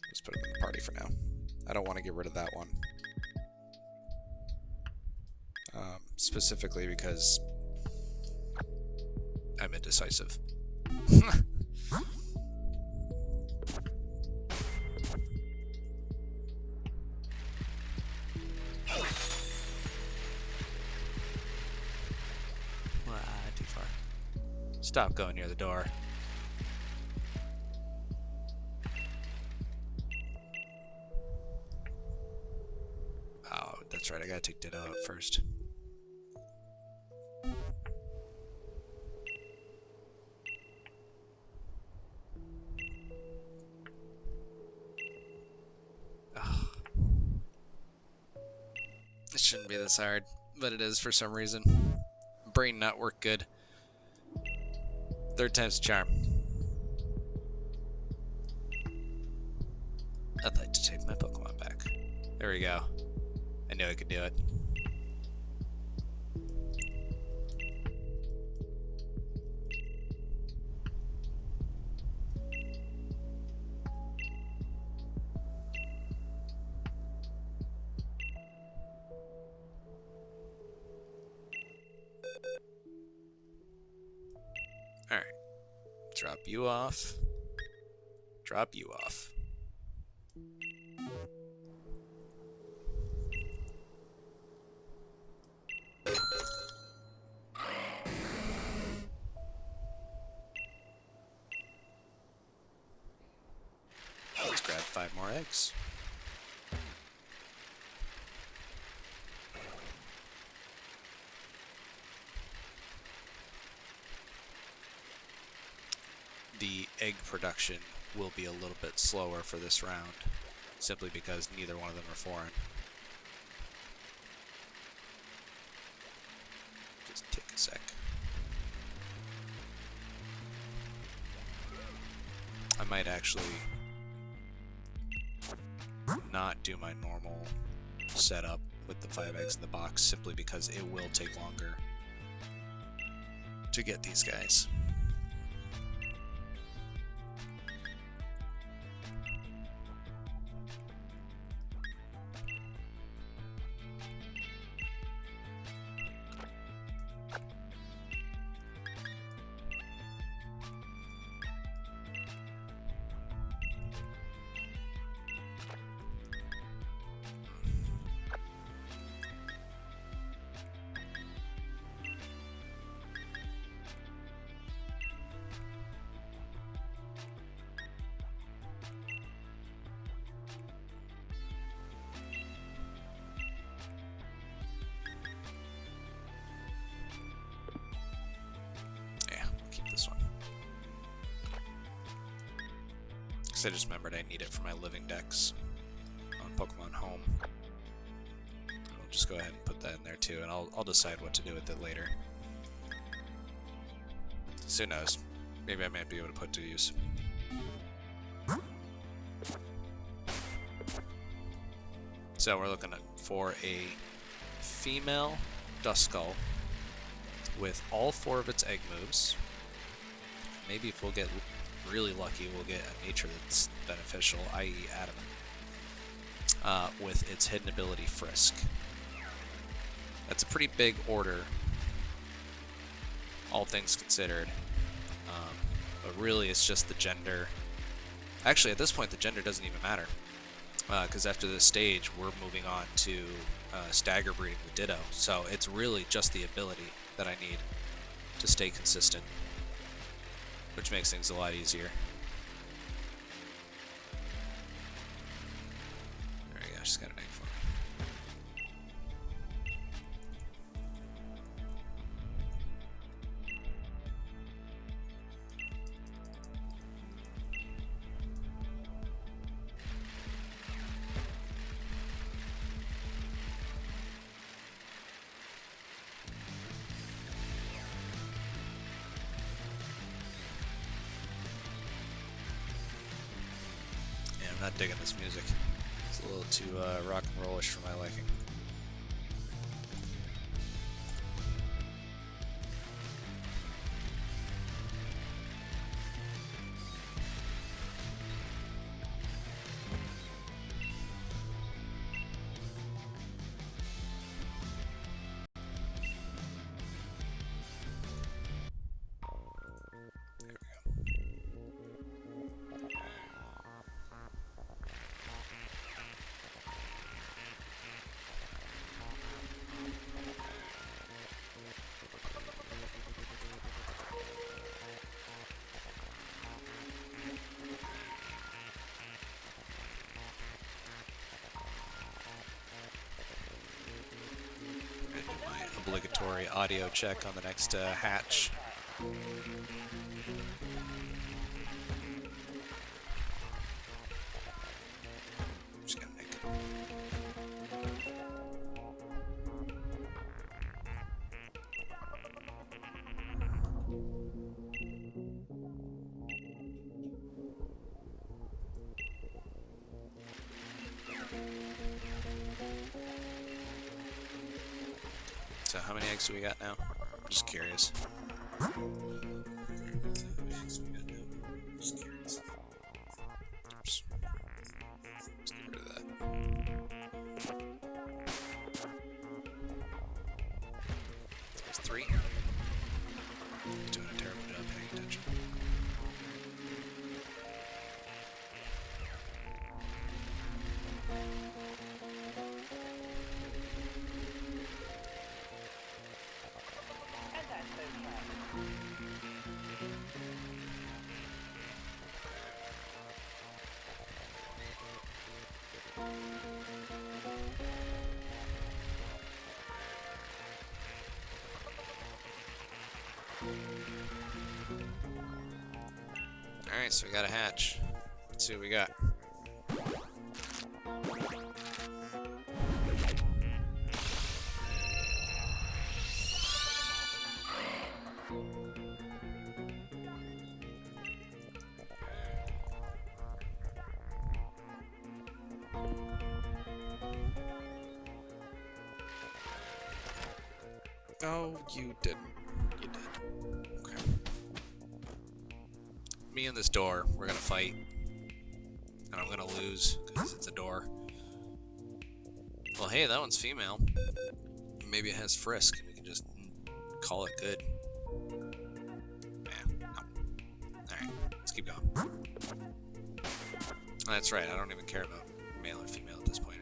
Let's put him in the party for now. I don't want to get rid of that one. Specifically because I'm indecisive. Too far. Stop going near the door. Oh, that's right, I gotta take Ditto out first. Oh. It shouldn't be this hard, but it is for some reason. Brain not work good. 3rd time's a charm. I'd like to take my Pokemon back. There we go. I knew I could do it. Alright. Drop you off. Drop you off. Let's grab 5 more eggs. The egg production will be a little bit slower for this round, simply because neither one of them are foreign. Just take a sec. I might actually not do my normal setup with the 5 eggs in the box, simply because it will take longer to get these guys. This one. Because I just remembered I need it for my living decks on Pokemon Home. I'll just go ahead and put that in there too, and I'll decide what to do with it later. So who knows? Maybe I might be able to put to use. So we're looking for a female Duskull with all 4 of its egg moves. Maybe if we'll get really lucky, we'll get a nature that's beneficial, i.e. Adamant, with its hidden ability Frisk. That's a pretty big order, all things considered. But really it's just the gender. Actually, at this point the gender doesn't even matter, because after this stage we're moving on to stagger breeding with Ditto. So it's really just the ability that I need to stay consistent, which makes things a lot easier. There we go, just got an egg for me. I'm not digging this music. It's a little too rock and rollish for my liking. Obligatory audio check on the next hatch. Just gonna make So how many eggs do we got now? I'm just curious. Oops. Let's get rid of that. That's 3. Doing a terrible job paying attention. Alright, so we got a hatch. Let's see what we got. Oh, you didn't. You did. Okay. Me and this door, we're gonna fight. And I'm gonna lose, because it's a door. Well, hey, that one's female. Maybe it has frisk, and we can just call it good. No. Alright, let's keep going. That's right, I don't even care about male or female at this point.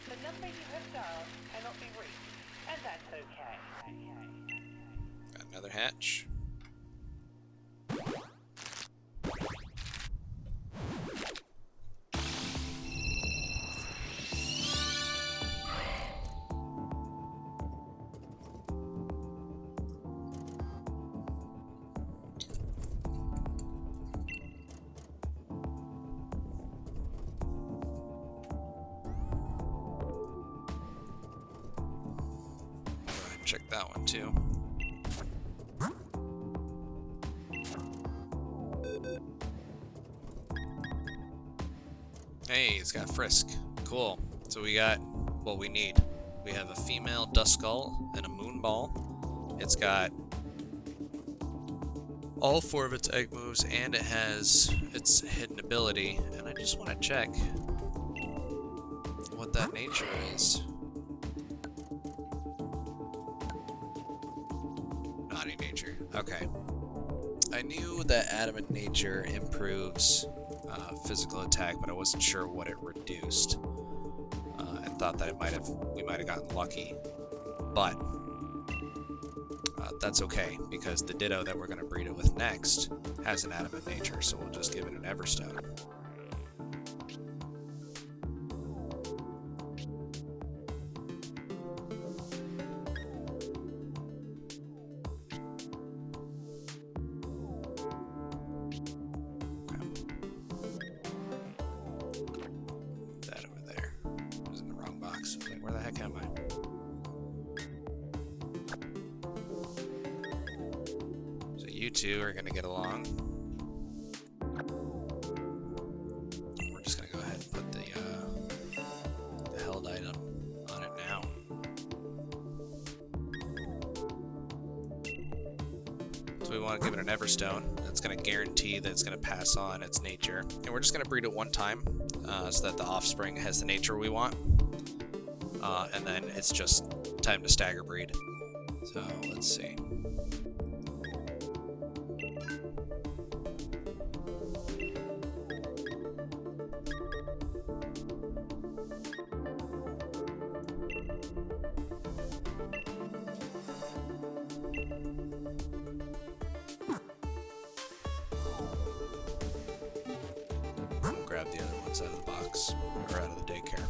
The number you have dialed cannot be reached, and that's okay. Got another hatch. Check that one too. Hey, it's got frisk. Cool. So we got what we need. We have a female Duskull and a moonball. It's got all 4 of its egg moves, and it has its hidden ability. And I just want to check what that nature is. Nature. Okay. I knew that adamant nature improves physical attack, but I wasn't sure what it reduced. And thought that we might have gotten lucky. But that's okay, because the Ditto that we're going to breed it with next has an adamant nature, so we'll just give it an Everstone. Where the heck am I? So you two are going to get along. We're just going to go ahead and put the held item on it now. So we want to give it an Everstone. That's going to guarantee that it's going to pass on its nature. And we're just going to breed it one time so that the offspring has the nature we want. And then it's just time to stagger breed. So let's see. We'll grab the other ones out of the box, or out of the daycare.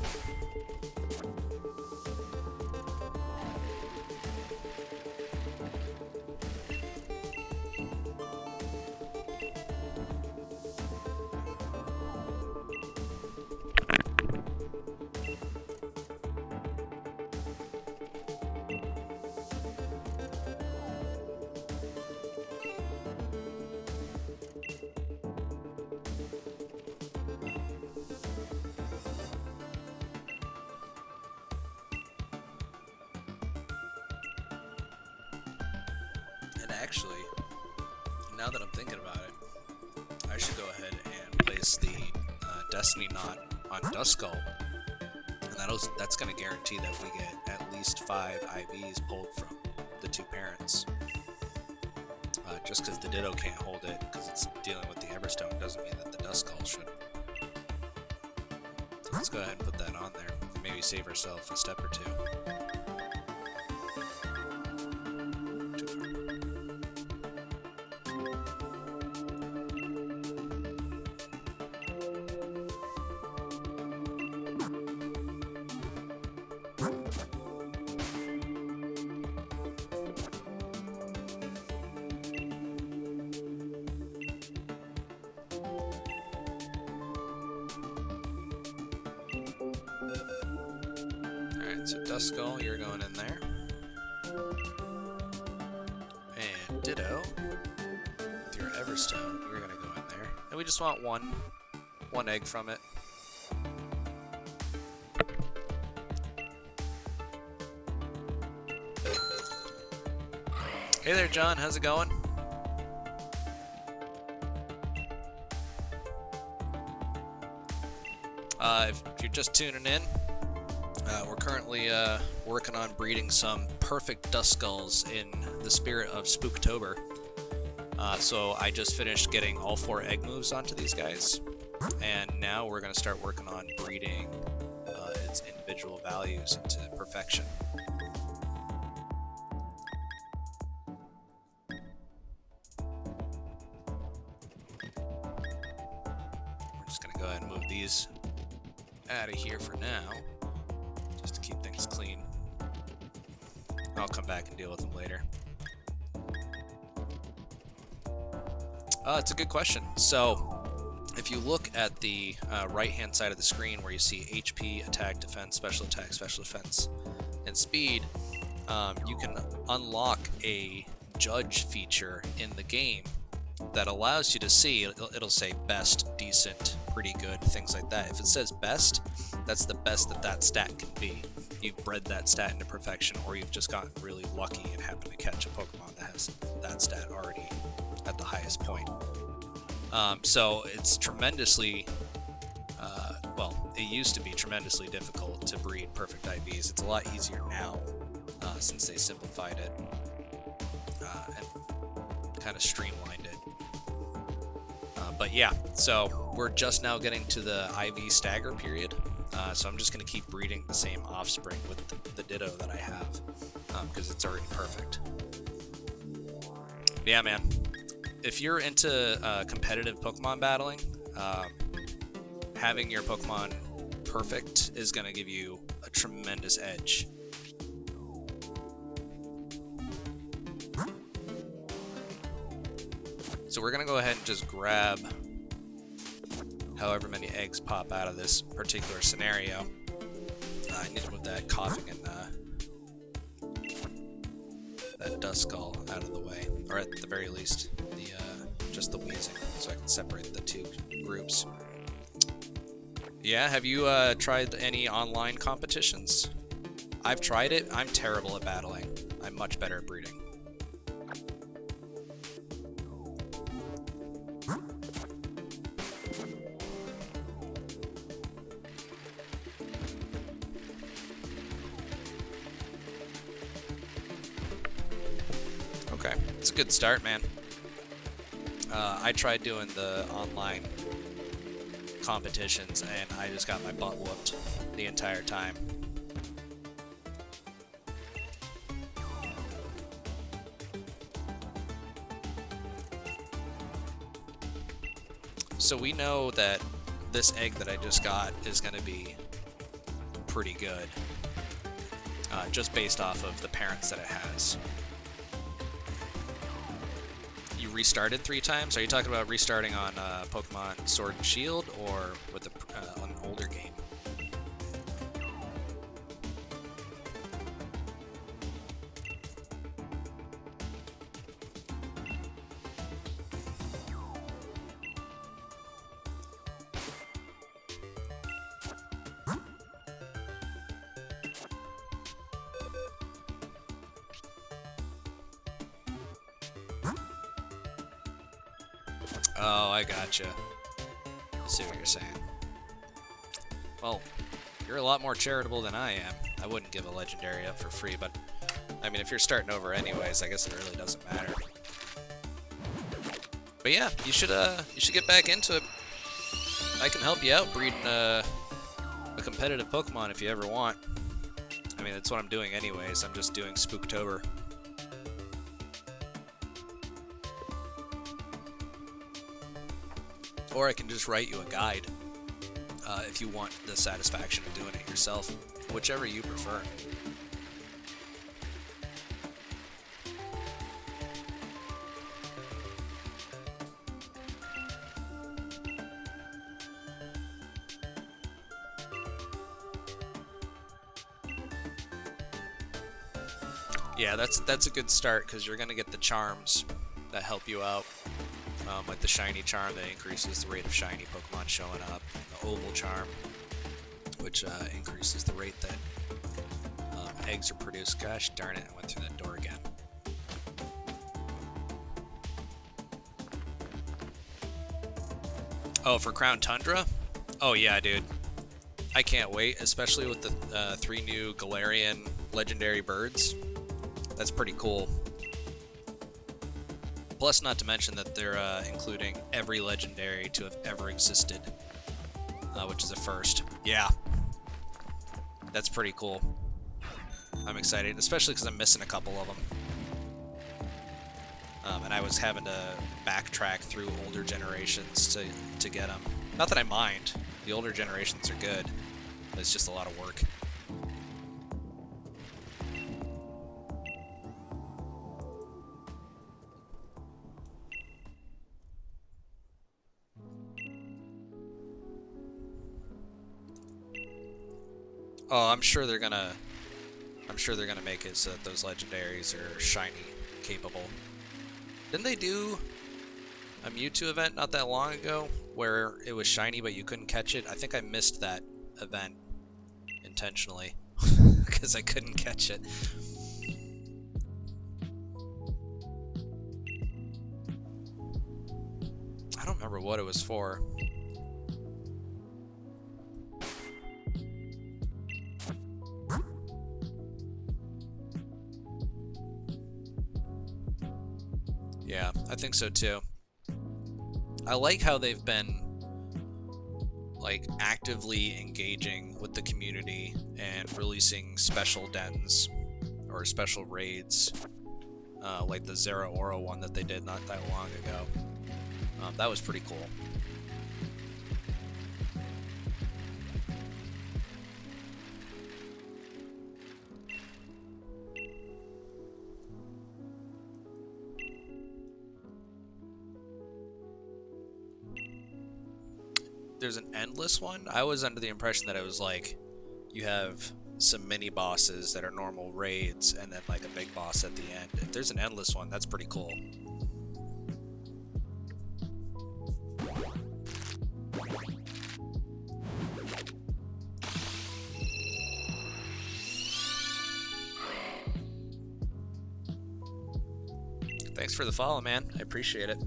And actually, now that I'm thinking about it, I should go ahead and place the Destiny Knot on Duskull, and that's going to guarantee that we get at least 5 IVs pulled from the 2 parents. Just because the Ditto can't hold it, because it's dealing with the Everstone, doesn't mean that the Duskull should. So let's go ahead and put that on there. Maybe save ourselves a step or two. Alright, so Duskull, you're going in there. And Ditto, with your Everstone, you're gonna go in there. And we just want one egg from it. Hey there, John, how's it going? If you're just tuning in, we're currently working on breeding some perfect Duskulls in the spirit of Spooktober. So I just finished getting all 4 egg moves onto these guys, and now we're going to start working on breeding its individual values into perfection. We're just going to go ahead and move these out of here for now, just to keep things clean. I'll come back and deal with them later. It's a good question. So, if you look at the right-hand side of the screen where you see HP, attack, defense, special attack, special defense, and speed, you can unlock a judge feature in the game that allows you to see, it'll say best, decent, pretty good, things like that. If it says best, that's the best that stat can be. You've bred that stat into perfection, or you've just gotten really lucky and happened to catch a Pokemon that has that stat already at the highest point. So it's tremendously, well, it used to be tremendously difficult to breed perfect IVs. It's a lot easier now since they simplified it and kind of streamlined it. But yeah, so we're just now getting to the IV stagger period. So I'm just going to keep breeding the same offspring with the Ditto that I have, because it's already perfect. Yeah, man. If you're into competitive Pokemon battling, having your Pokemon perfect is going to give you a tremendous edge. So we're going to go ahead and just grab however many eggs pop out of this particular scenario. I need to move that coughing and that Duskull out of the way, or at the very least, just the wheezing, so I can separate the two groups. Yeah, have you tried any online competitions? I've tried it. I'm terrible at battling. I'm much better at breeding. Okay, it's a good start, man. I tried doing the online competitions and I just got my butt whooped the entire time. So we know that this egg that I just got is going to be pretty good, just based off of the parents that it has. You restarted 3 times? Are you talking about restarting on Pokemon Sword and Shield or with an older game? Oh, I gotcha. I see what you're saying. Well, you're a lot more charitable than I am. I wouldn't give a legendary up for free, but I mean, if you're starting over anyways, I guess it really doesn't matter. But yeah, you should get back into it. I can help you out breeding a competitive Pokemon if you ever want. I mean, that's what I'm doing anyways. I'm just doing Spooktober. Or I can just write you a guide if you want the satisfaction of doing it yourself, whichever you prefer. Yeah, that's a good start because you're gonna get the charms that help you out, like the shiny charm that increases the rate of shiny Pokemon showing up, the oval charm, which increases the rate that eggs are produced. Gosh darn it, I went through that door again. Oh, for Crown Tundra? Oh yeah, dude. I can't wait, especially with the 3 new Galarian legendary birds. That's pretty cool. Plus, not to mention that they're including every legendary to have ever existed, which is a first. Yeah. That's pretty cool. I'm excited, especially because I'm missing a couple of them. And I was having to backtrack through older generations to get them. Not that I mind. The older generations are good. But it's just a lot of work. Oh, I'm sure they're gonna make it so that those legendaries are shiny capable. Didn't they do a Mewtwo event not that long ago where it was shiny but you couldn't catch it? I think I missed that event intentionally because I couldn't catch it. I don't remember what it was for. Yeah, I think so too. I like how they've been like actively engaging with the community and releasing special dens or special raids, like the Zeraora one that they did not that long ago. That was pretty cool. There's an endless one? I was under the impression that it was like you have some mini bosses that are normal raids and then like a big boss at the end. If there's an endless one, that's pretty cool. Thanks for the follow, man. I appreciate it.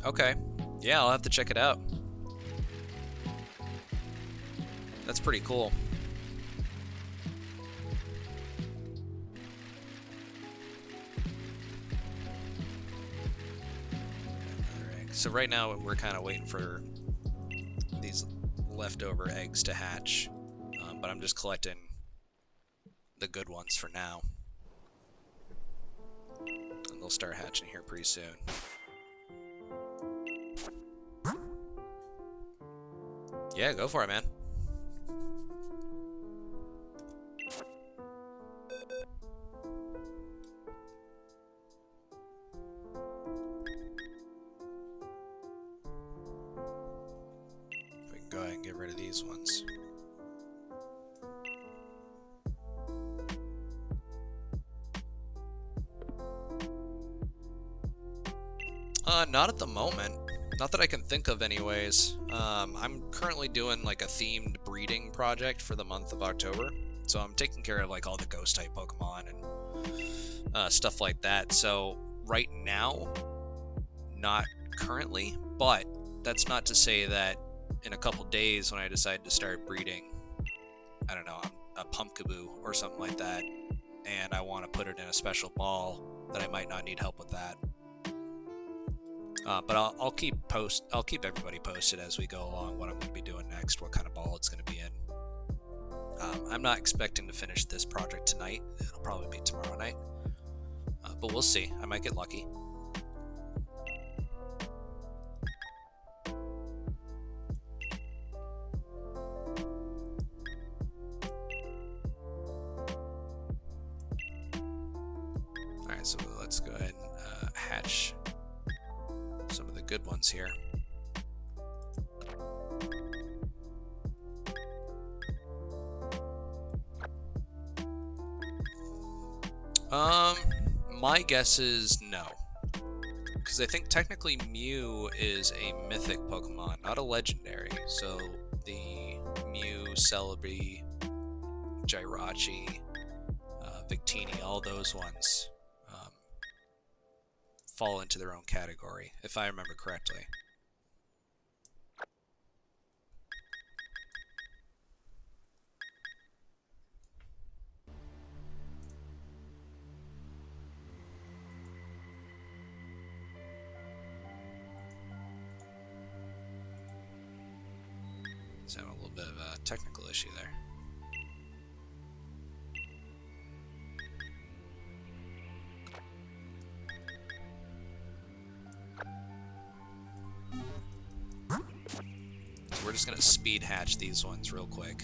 Okay. Yeah, I'll have to check it out. That's pretty cool. So right now we're kind of waiting for these leftover eggs to hatch, but I'm just collecting the good ones for now. And they'll start hatching here pretty soon. Yeah, go for it, man. We can go ahead and get rid of these ones. Not at the moment. Not that I can think of anyways. I'm currently doing like a themed breeding project for the month of October. So I'm taking care of like all the ghost type Pokemon and stuff like that. So right now, not currently, but that's not to say that in a couple days when I decide to start breeding, I don't know, a Pumpkaboo or something like that, and I want to put it in a special ball, then I might not need help with that. But I'll keep everybody posted as we go along what I'm going to be doing next, what kind of ball it's going to be in. I'm not expecting to finish this project tonight. It'll probably be tomorrow night. But we'll see. I might get lucky. Alright, so let's go ahead and hatch some of the good ones here. My guess is no. Because I think technically Mew is a mythic Pokemon, not a legendary. So the Mew, Celebi, Jirachi, Victini, all those ones fall into their own category, if I remember correctly. It's having a little bit of a technical issue there. So we're just gonna speed hatch these ones real quick.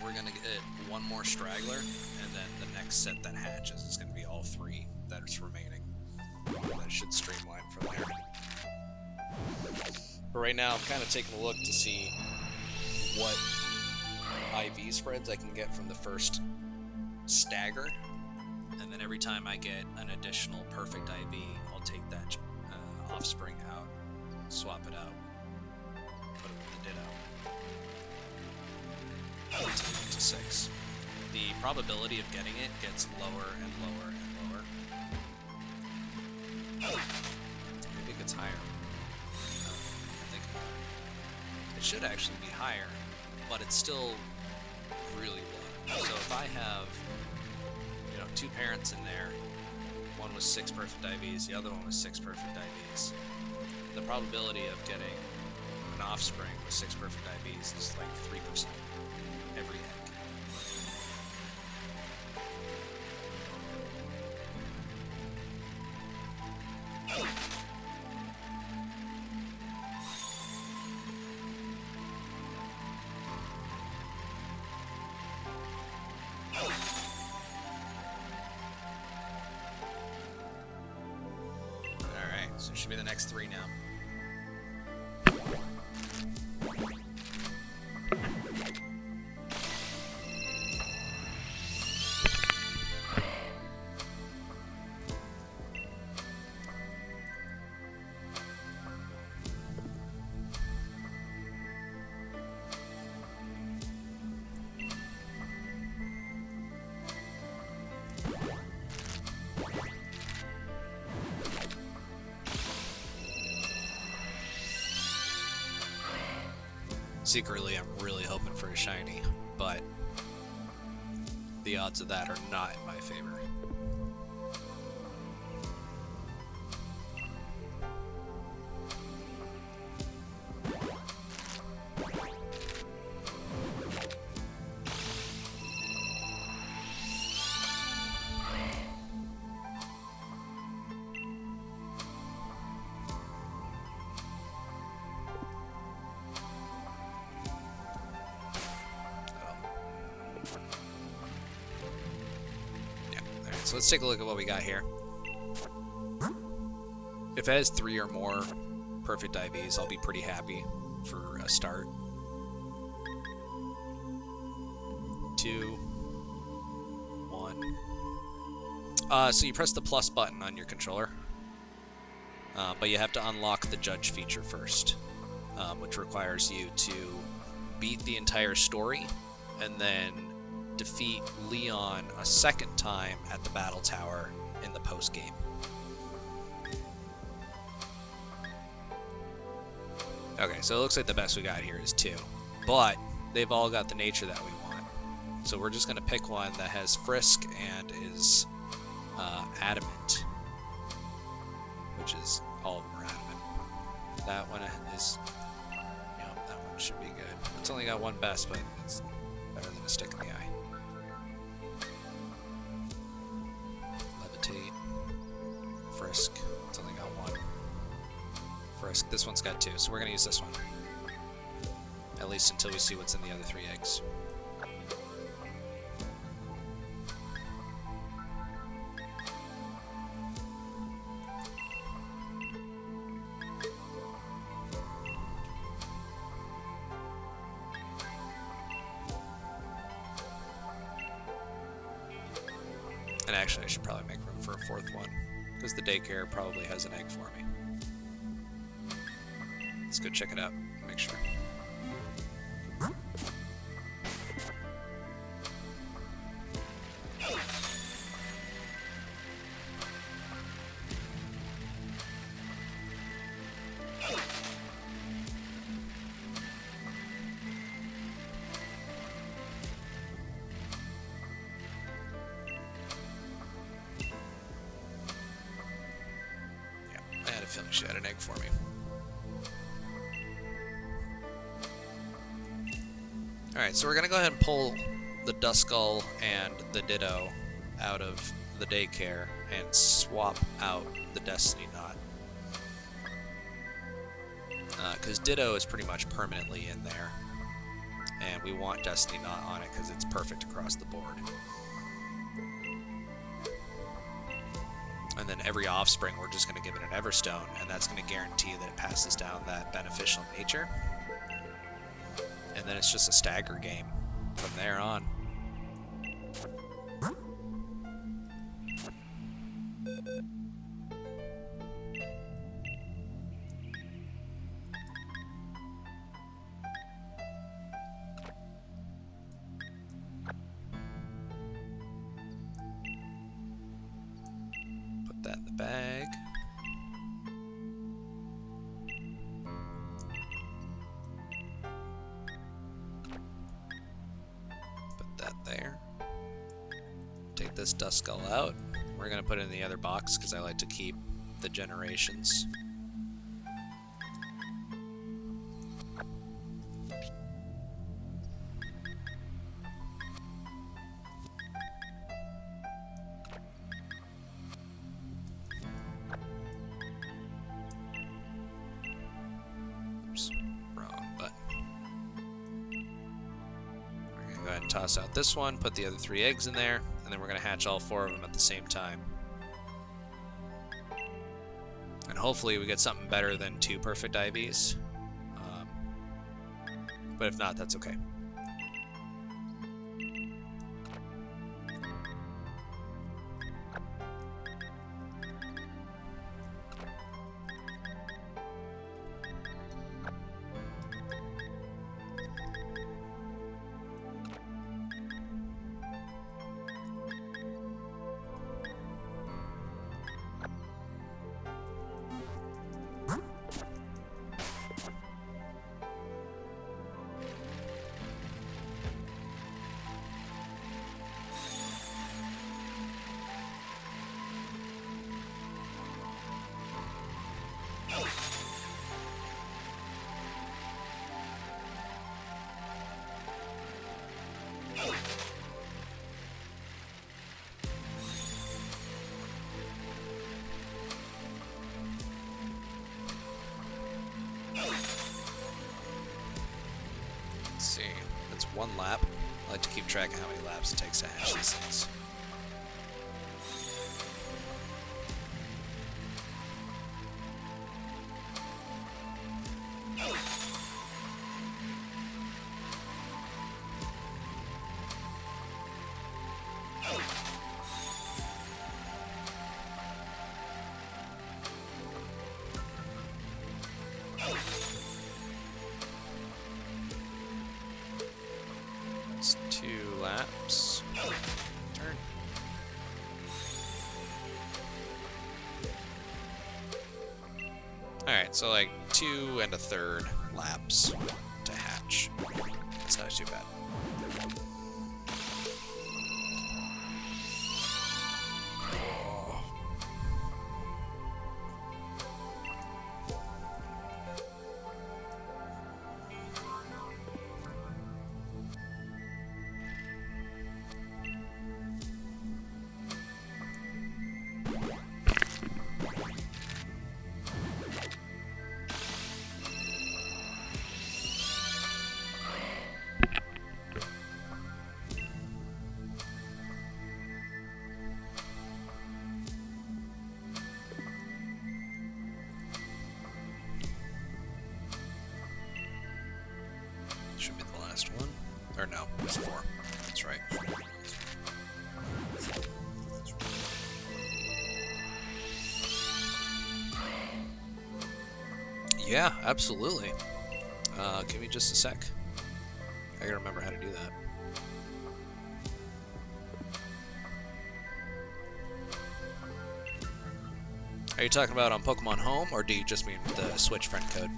We're gonna get one more straggler, and then the next set that hatches is gonna be all three that is remaining. That should streamline from there. But right now, I'm kind of taking a look to see what IV spreads I can get from the first stagger, and then every time I get an additional perfect IV, I'll take that offspring out, swap it out, put it with the Ditto. To 6. The probability of getting it gets lower and lower and lower. Maybe it gets higher. I think it should actually be higher, but it's still really low. So if I have, you know, two parents in there, one was 6 perfect IVs, the other one was 6 perfect IVs, the probability of getting an offspring with 6 perfect IVs is like 3%. Every egg. Alright, so it should be the next 3 now. Secretly, I'm really hoping for a shiny, but the odds of that are not in my favor. So let's take a look at what we got here. If it has 3 or more perfect IVs, I'll be pretty happy. for a start. 2, 1. So you press the plus button on your controller, but you have to unlock the judge feature first, which requires you to beat the entire story and then defeat Leon a second time at the battle tower in the post game. Okay, so it looks like the best we got here is 2, but they've all got the nature that we want. So we're just going to pick one that has Frisk and is adamant, which is all of them are adamant. That one is, that one should be good. It's only got one best, but it's better than a stick in the eye. Levitate. Frisk. It's only got one. Frisk. This one's got 2, so we're going to use this one. At least until we see what's in the other 3 eggs. And actually, I should probably make room for a 4th one, because the daycare probably has an egg for me. Let's go check it out, make sure. I had a feeling she had an egg for me. Alright, so we're gonna go ahead and pull the Duskull and the Ditto out of the daycare and swap out the Destiny Knot. Because Ditto is pretty much permanently in there, and we want Destiny Knot on it because it's perfect across the board. And then every offspring, we're just going to give it an Everstone, and that's going to guarantee that it passes down that beneficial nature. And then it's just a stagger game from there on. Put that in the bag. Put that there. Take this Duskull out. We're going to put it in the other box because I like to keep the generations. Oops, wrong button. We're going to go ahead and toss out this one, put the other 3 eggs in there, and then we're going to hatch all 4 of them at the same time. And hopefully we get something better than 2 perfect IVs. But if not, that's okay. Let's see, that's 1 lap. I like to keep track of how many laps it takes to hatch these things. laps. Turn. Alright, so like 2 1/3 laps to hatch. That's not too bad. Should be the last one. Or no, it's 4. That's right. Yeah, absolutely. Give me just a sec. I gotta remember how to do that. Are you talking about on Pokemon Home, or do you just mean the Switch friend code?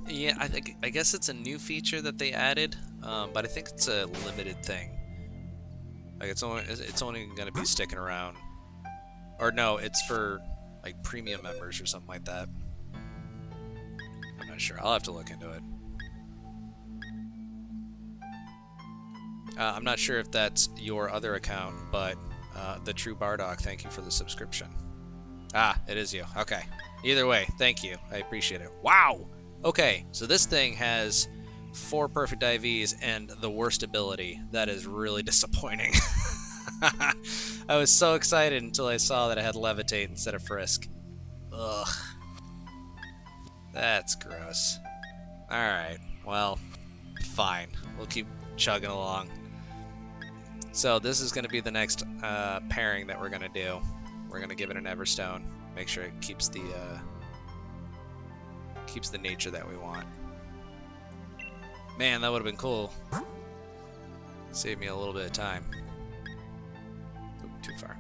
Yeah, I guess it's a new feature that they added, but I think it's a limited thing. Like it's only gonna be sticking around, or no, it's for like premium members or something like that. I'm not sure. I'll have to look into it. I'm not sure if that's your other account, but the True Bardock, thank you for the subscription. Ah, it is you. Okay. Either way, thank you. I appreciate it. Wow. Okay, so this thing has 4 perfect IVs and the worst ability. That is really disappointing. I was so excited until I saw that it had Levitate instead of Frisk. Ugh. That's gross. Alright, well, fine. We'll keep chugging along. So this is going to be the next pairing that we're going to do. We're going to give it an Everstone. Make sure it keeps the nature that we want. Man, that would have been cool. Save me a little bit of time. Oop, too far.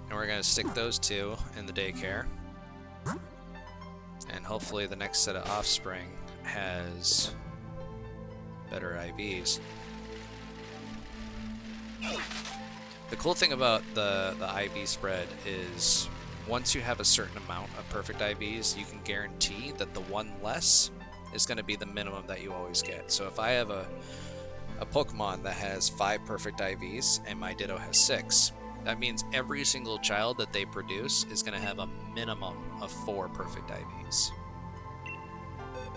And we're going to stick those 2 in the daycare. And hopefully the next set of offspring has better IVs. The cool thing about the IV spread is once you have a certain amount of perfect IVs, you can guarantee that the one less is going to be the minimum that you always get. So if I have a Pokemon that has 5 perfect IVs and my Ditto has 6, that means every single child that they produce is going to have a minimum of 4 perfect IVs.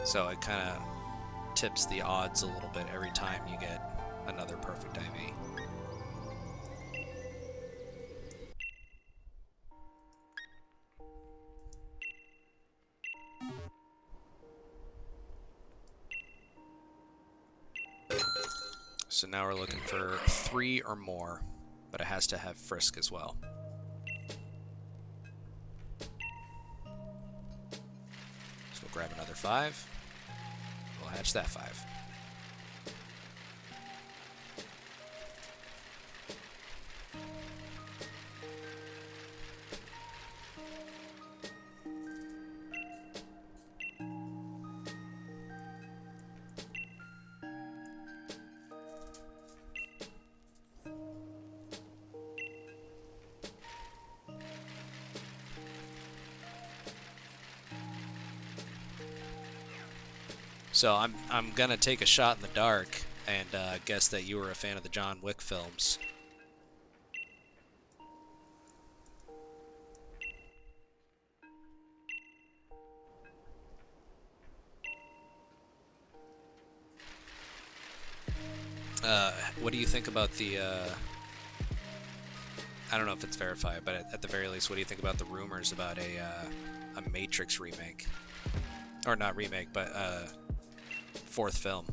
So it kind of tips the odds a little bit every time you get another perfect IV. So now we're looking for 3 or more, but it has to have Frisk as well. So we'll grab another 5. We'll hatch that 5. So I'm gonna take a shot in the dark and guess that you were a fan of the John Wick films. What do you think about the I don't know if it's verified, but at the very least, what do you think about the rumors about a Matrix remake? Or not remake, but fourth film.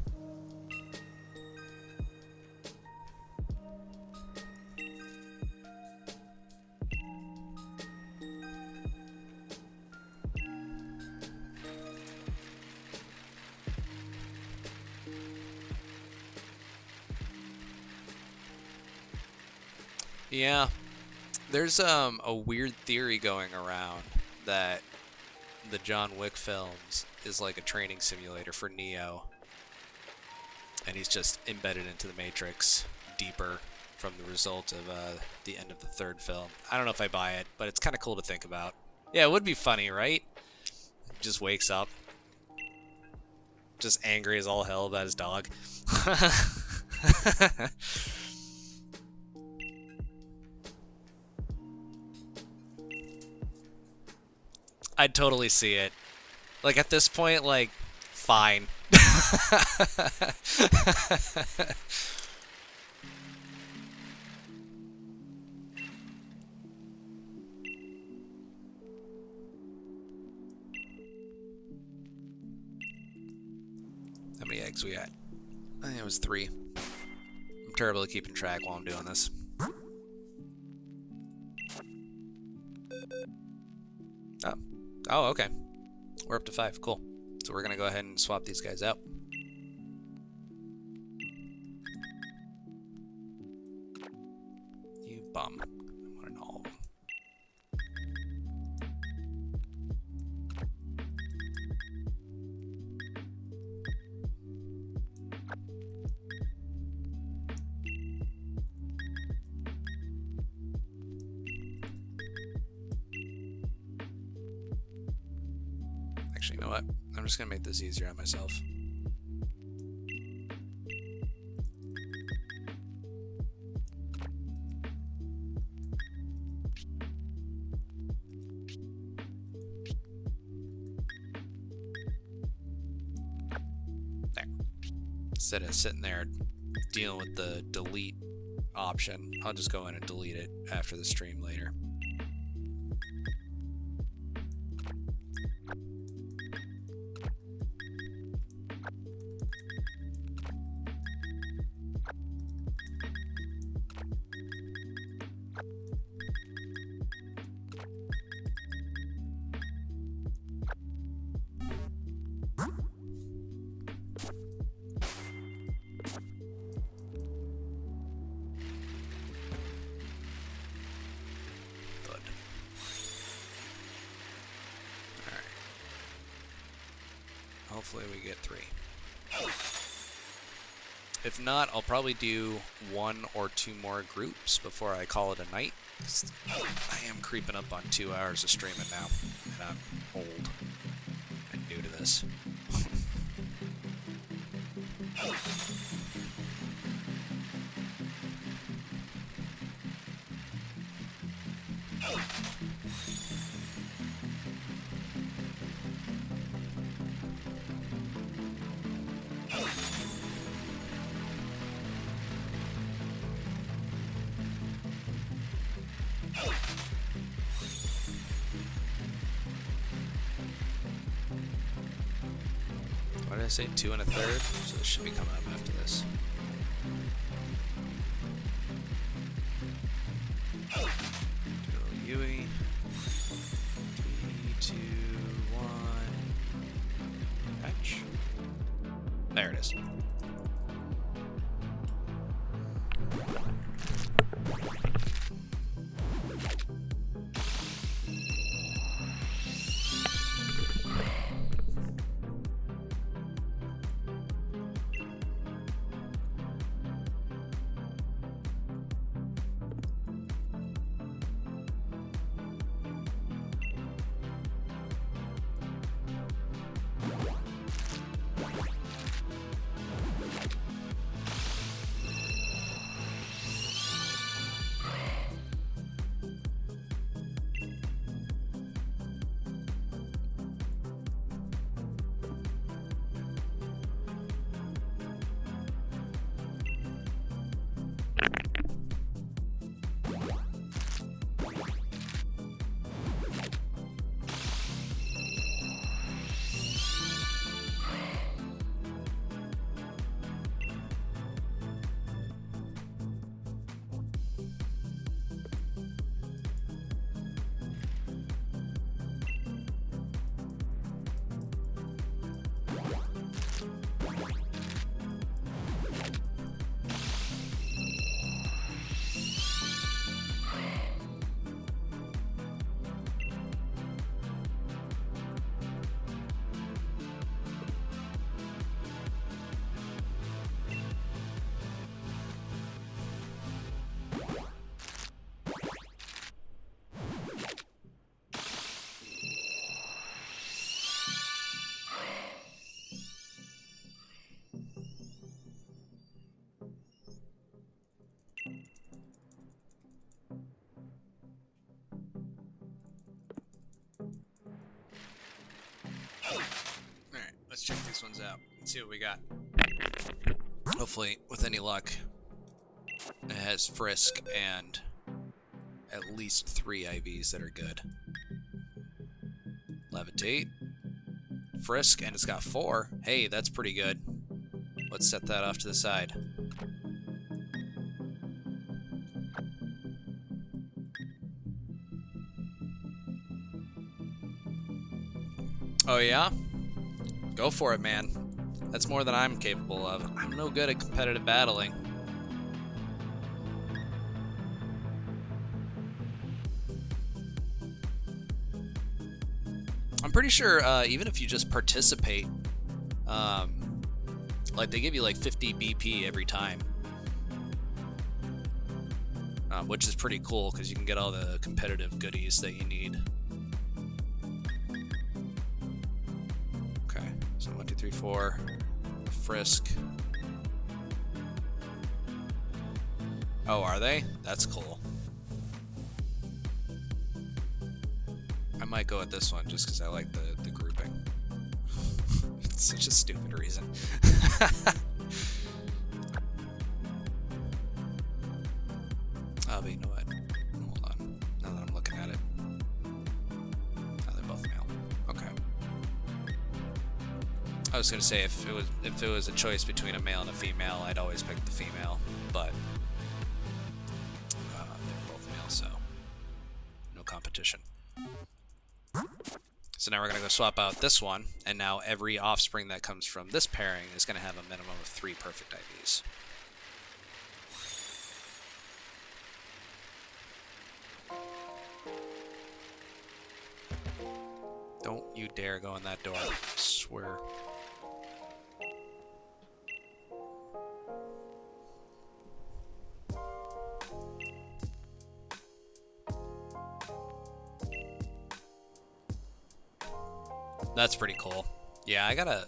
Yeah, there's a weird theory going around that the John Wick films is like a training simulator for Neo, and he's just embedded into the Matrix deeper from the result of the end of the third film. I don't know if I buy it, but it's kind of cool to think about. Yeah, it would be funny, right? Just wakes up, just angry as all hell about his dog. I'd totally see it. Like, at this point, like, fine. How many eggs we got? I think it was 3. I'm terrible at keeping track while I'm doing this. Oh. Oh, okay. We're up to 5. Cool. So we're going to go ahead and swap these guys out. You bum. I want to know all of them. Actually, you know what? I'm just going to make this easier on myself. There. Instead of sitting there dealing with the delete option, I'll just go in and delete it after the stream later. Hopefully we get 3. If not, I'll probably do 1 or 2 more groups before I call it a night. I am creeping up on 2 hours of streaming now, and I'm old and new to this. What did I say? 2 1/3? So this should be coming up after this. Yui. 3, 2, 1. Patch. There it is. Let's check these ones out. Let's see what we got. Hopefully, with any luck, it has Frisk and at least 3 IVs that are good. Levitate. Frisk, and it's got 4. Hey, that's pretty good. Let's set that off to the side. Oh yeah? Go for it, man. That's more than I'm capable of. I'm no good at competitive battling. I'm pretty sure even if you just participate, like they give you like 50 BP every time, which is pretty cool because you can get all the competitive goodies that you need. Okay, so 1, 2, 3, 4, Frisk. Oh, are they? That's cool. I might go with this one just because I like the grouping. It's such a stupid reason. Oh, but you know what? Hold on. Now that I'm looking at it. Oh, they're both male. Okay. I was gonna say if it was a choice between a male and a female, I'd always pick the female, but they're both male, so no competition. So now we're going to go swap out this one, and now every offspring that comes from this pairing is going to have a minimum of 3 perfect IVs. Don't you dare go in that door, I swear. That's pretty cool. Yeah, I gotta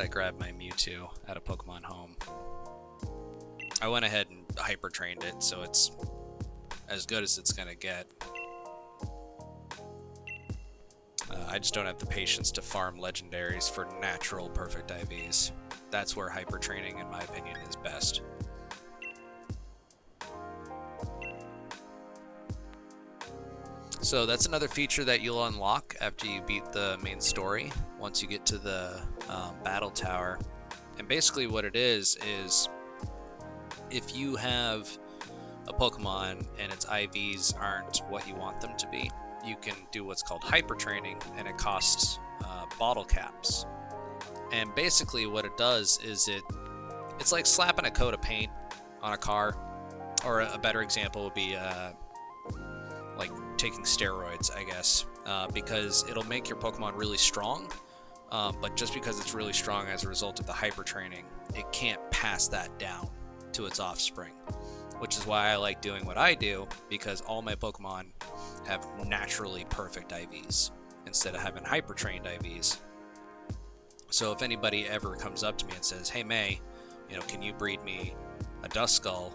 grab my Mewtwo out of Pokemon Home. I went ahead and hyper trained it, so it's as good as it's gonna get. I just don't have the patience to farm legendaries for natural perfect IVs. That's where hyper training, in my opinion, is best. So that's another feature that you'll unlock after you beat the main story, once you get to the battle tower. And basically what it is if you have a Pokemon and its IVs aren't what you want them to be, you can do what's called hyper training, and it costs bottle caps. And basically what it does is it's like slapping a coat of paint on a car, or a better example would be like taking steroids, I guess, because it'll make your Pokemon really strong, but just because it's really strong as a result of the hyper training, it can't pass that down to its offspring, which is why I like doing what I do, because all my Pokemon have naturally perfect IVs instead of having hyper trained IVs. So if anybody ever comes up to me and says, "Hey May, you know, can you breed me a Duskull?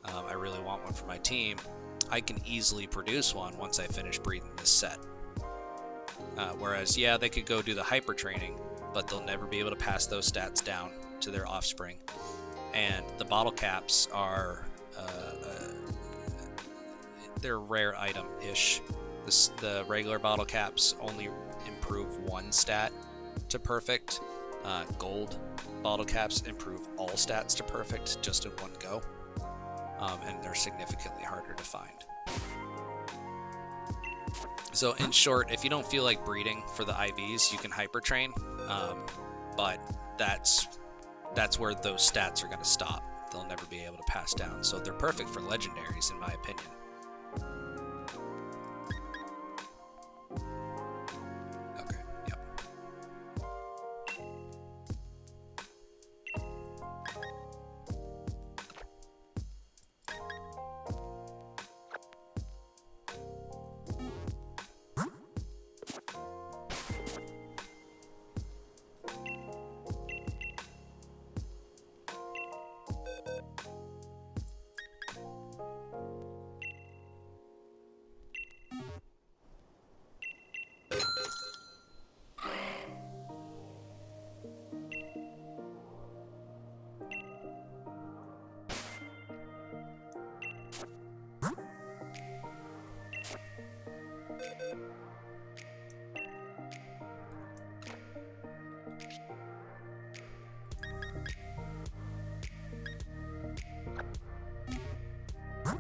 I really want one for my team," I can easily produce one once I finish breeding this set. Whereas, yeah, they could go do the hyper training, but they'll never be able to pass those stats down to their offspring. And the bottle caps are they're a rare item-ish. The regular bottle caps only improve 1 stat to perfect. Gold bottle caps improve all stats to perfect just in one go. And they're significantly harder to find. So in short, if you don't feel like breeding for the IVs, you can hyper train, but that's where those stats are going to stop. They'll never be able to pass down. So they're perfect for legendaries, in my opinion. Okay, yep.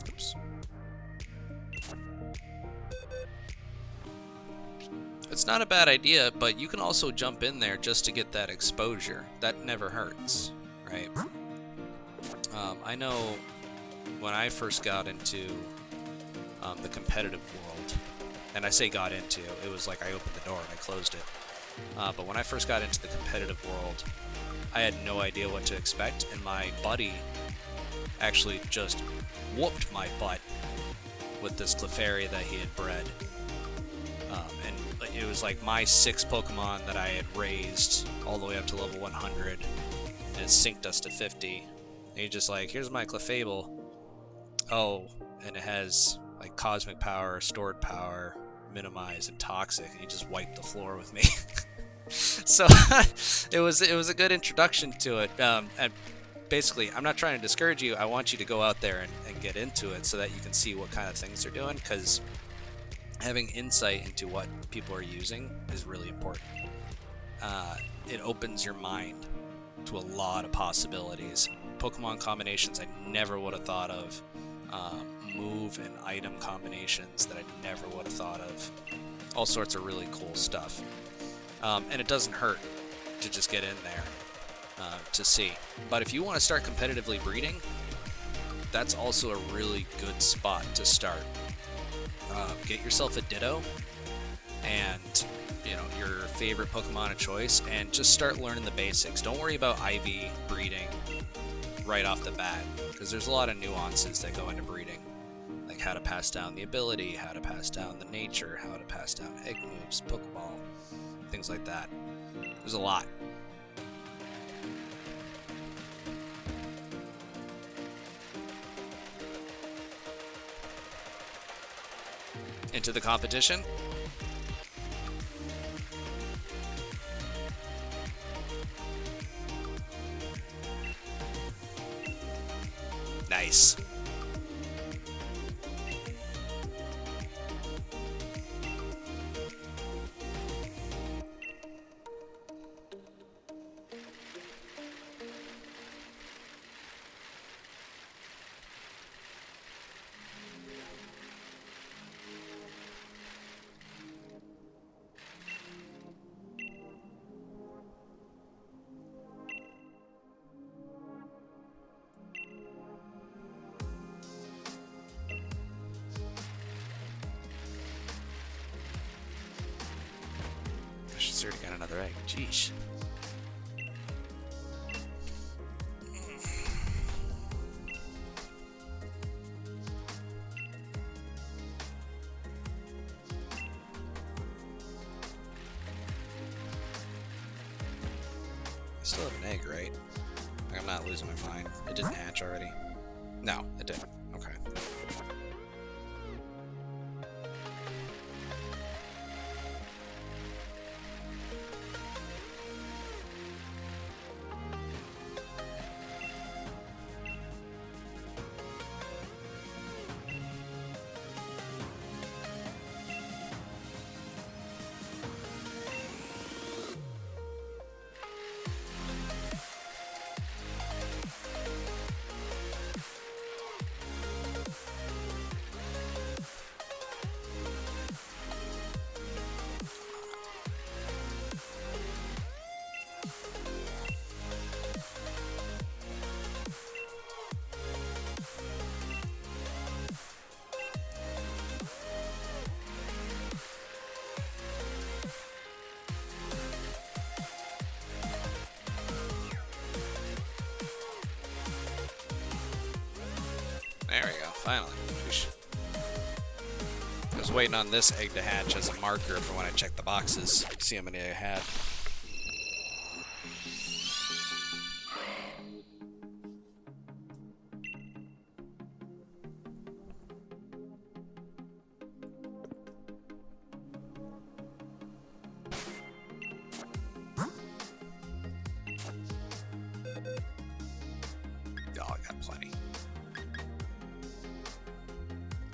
Oops. It's not a bad idea, but you can also jump in there just to get that exposure. That never hurts, right? I know when I first got into the competitive world, and I say got into, it was like I opened the door and I closed it. But when I first got into the competitive world, I had no idea what to expect, and my buddy actually just whooped my butt with this Clefairy that he had bred. And it was like my 6 Pokemon that I had raised all the way up to level 100, and it synced us to 50. And he's just like, here's my Clefable. Oh, and it has like Cosmic Power, Stored Power, Minimize, and Toxic, and he just wiped the floor with me. So it was a good introduction to it. And basically, I'm not trying to discourage you. I want you to go out there and get into it so that you can see what kind of things they're doing, because having insight into what people are using is really important. It opens your mind to a lot of possibilities. Pokemon combinations I never would have thought of. Move and item combinations that I never would have thought of. All sorts of really cool stuff. And it doesn't hurt to just get in there to see. But if you want to start competitively breeding, that's also a really good spot to start. Get yourself a Ditto and your favorite Pokemon of choice, and just start learning the basics. Don't worry about IV breeding right off the bat, because there's a lot of nuances that go into breeding, like how to pass down the ability, how to pass down the nature, how to pass down egg moves, Pokeball, things like that. There's a lot. Into the competition. Nice. She's already got another egg. Jeez. I still have an egg, right? I'm not losing my mind. It didn't hatch already. No, it didn't. Okay. There we go, finally. I was waiting on this egg to hatch as a marker for when I check the boxes, see how many I had. Oh, I got plenty.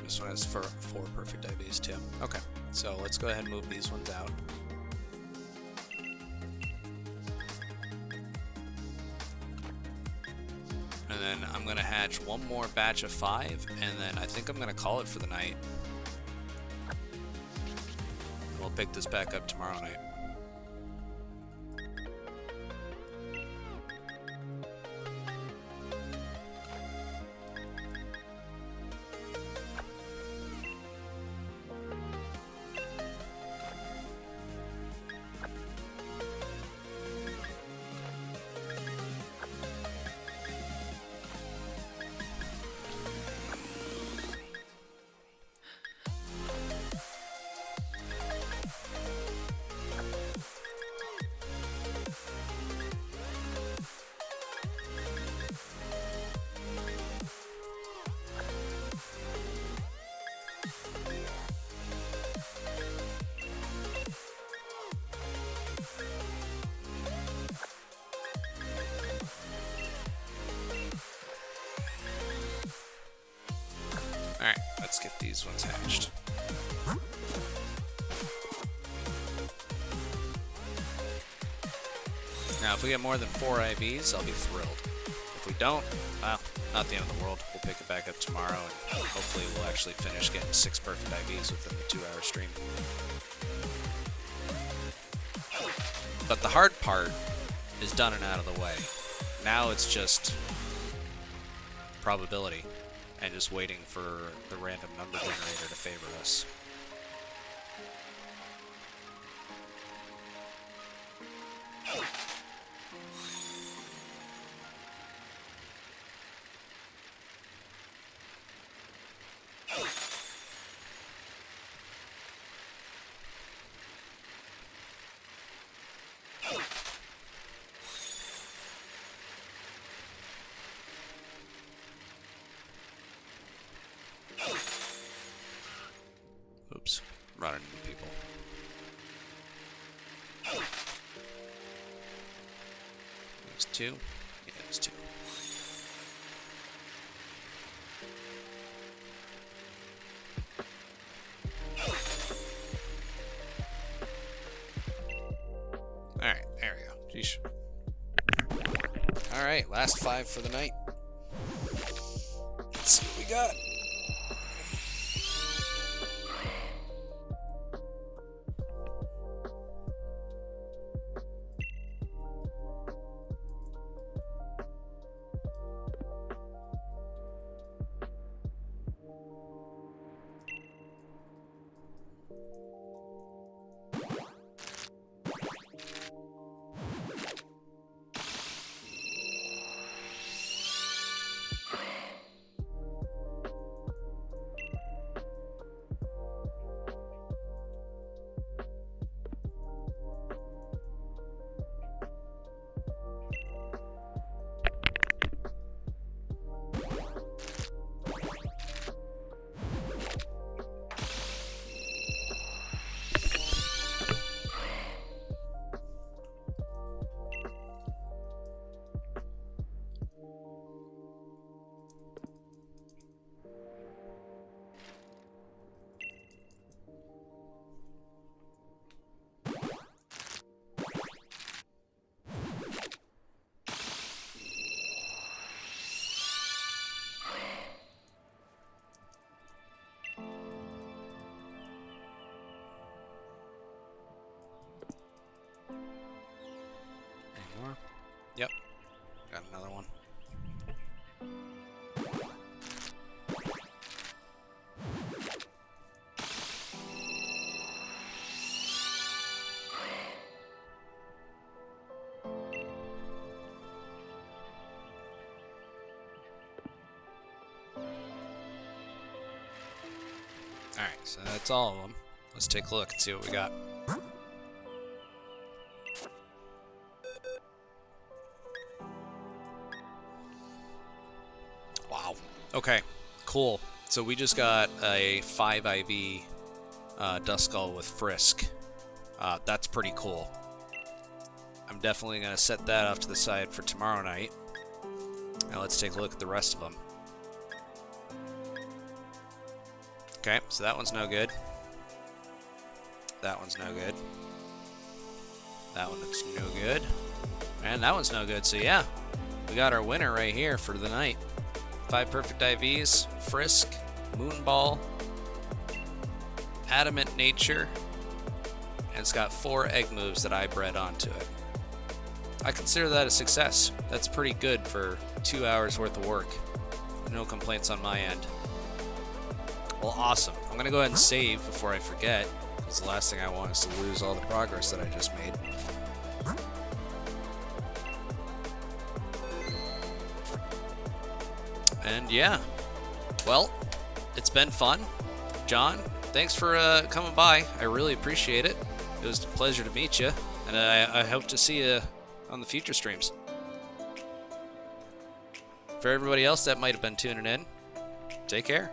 This one has four perfect IVs too. Okay, so let's go ahead and move these ones out. And then I'm going gonna hatch one more batch of 5, and then I think I'm gonna call it for the night. We'll pick this back up tomorrow night. Alright, let's get these ones hatched. Now, if we get more than 4 IVs, I'll be thrilled. If we don't, well, not the end of the world. We'll pick it back up tomorrow, and hopefully we'll actually finish getting 6 perfect IVs within the 2-hour stream. But the hard part is done and out of the way. Now it's just probability, and just waiting for the random number generator to favor us. Oops, running into people. There's 2? Yeah, there's 2. Alright, there we go. Jeez. Alright, last 5 for the night. Let's see what we got. Yep, got another one. Alright, so that's all of them. Let's take a look and see what we got. Okay, cool. So we just got a 5 IV Duskull with Frisk. That's pretty cool. I'm definitely going to set that off to the side for tomorrow night. Now let's take a look at the rest of them. Okay, so that one's no good. That one's no good. That one looks no good. And that one's no good. So yeah, we got our winner right here for the night. 5 perfect IVs, Frisk, Moonball, Adamant Nature, and it's got 4 egg moves that I bred onto it. I consider that a success. That's pretty good for 2 hours worth of work. No complaints on my end. Well, awesome. I'm gonna go ahead and save before I forget, because the last thing I want is to lose all the progress that I just made. And yeah, well, it's been fun. John, thanks for coming by. I really appreciate it. It was a pleasure to meet you, and I hope to see you on the future streams. For everybody else that might have been tuning in, take care.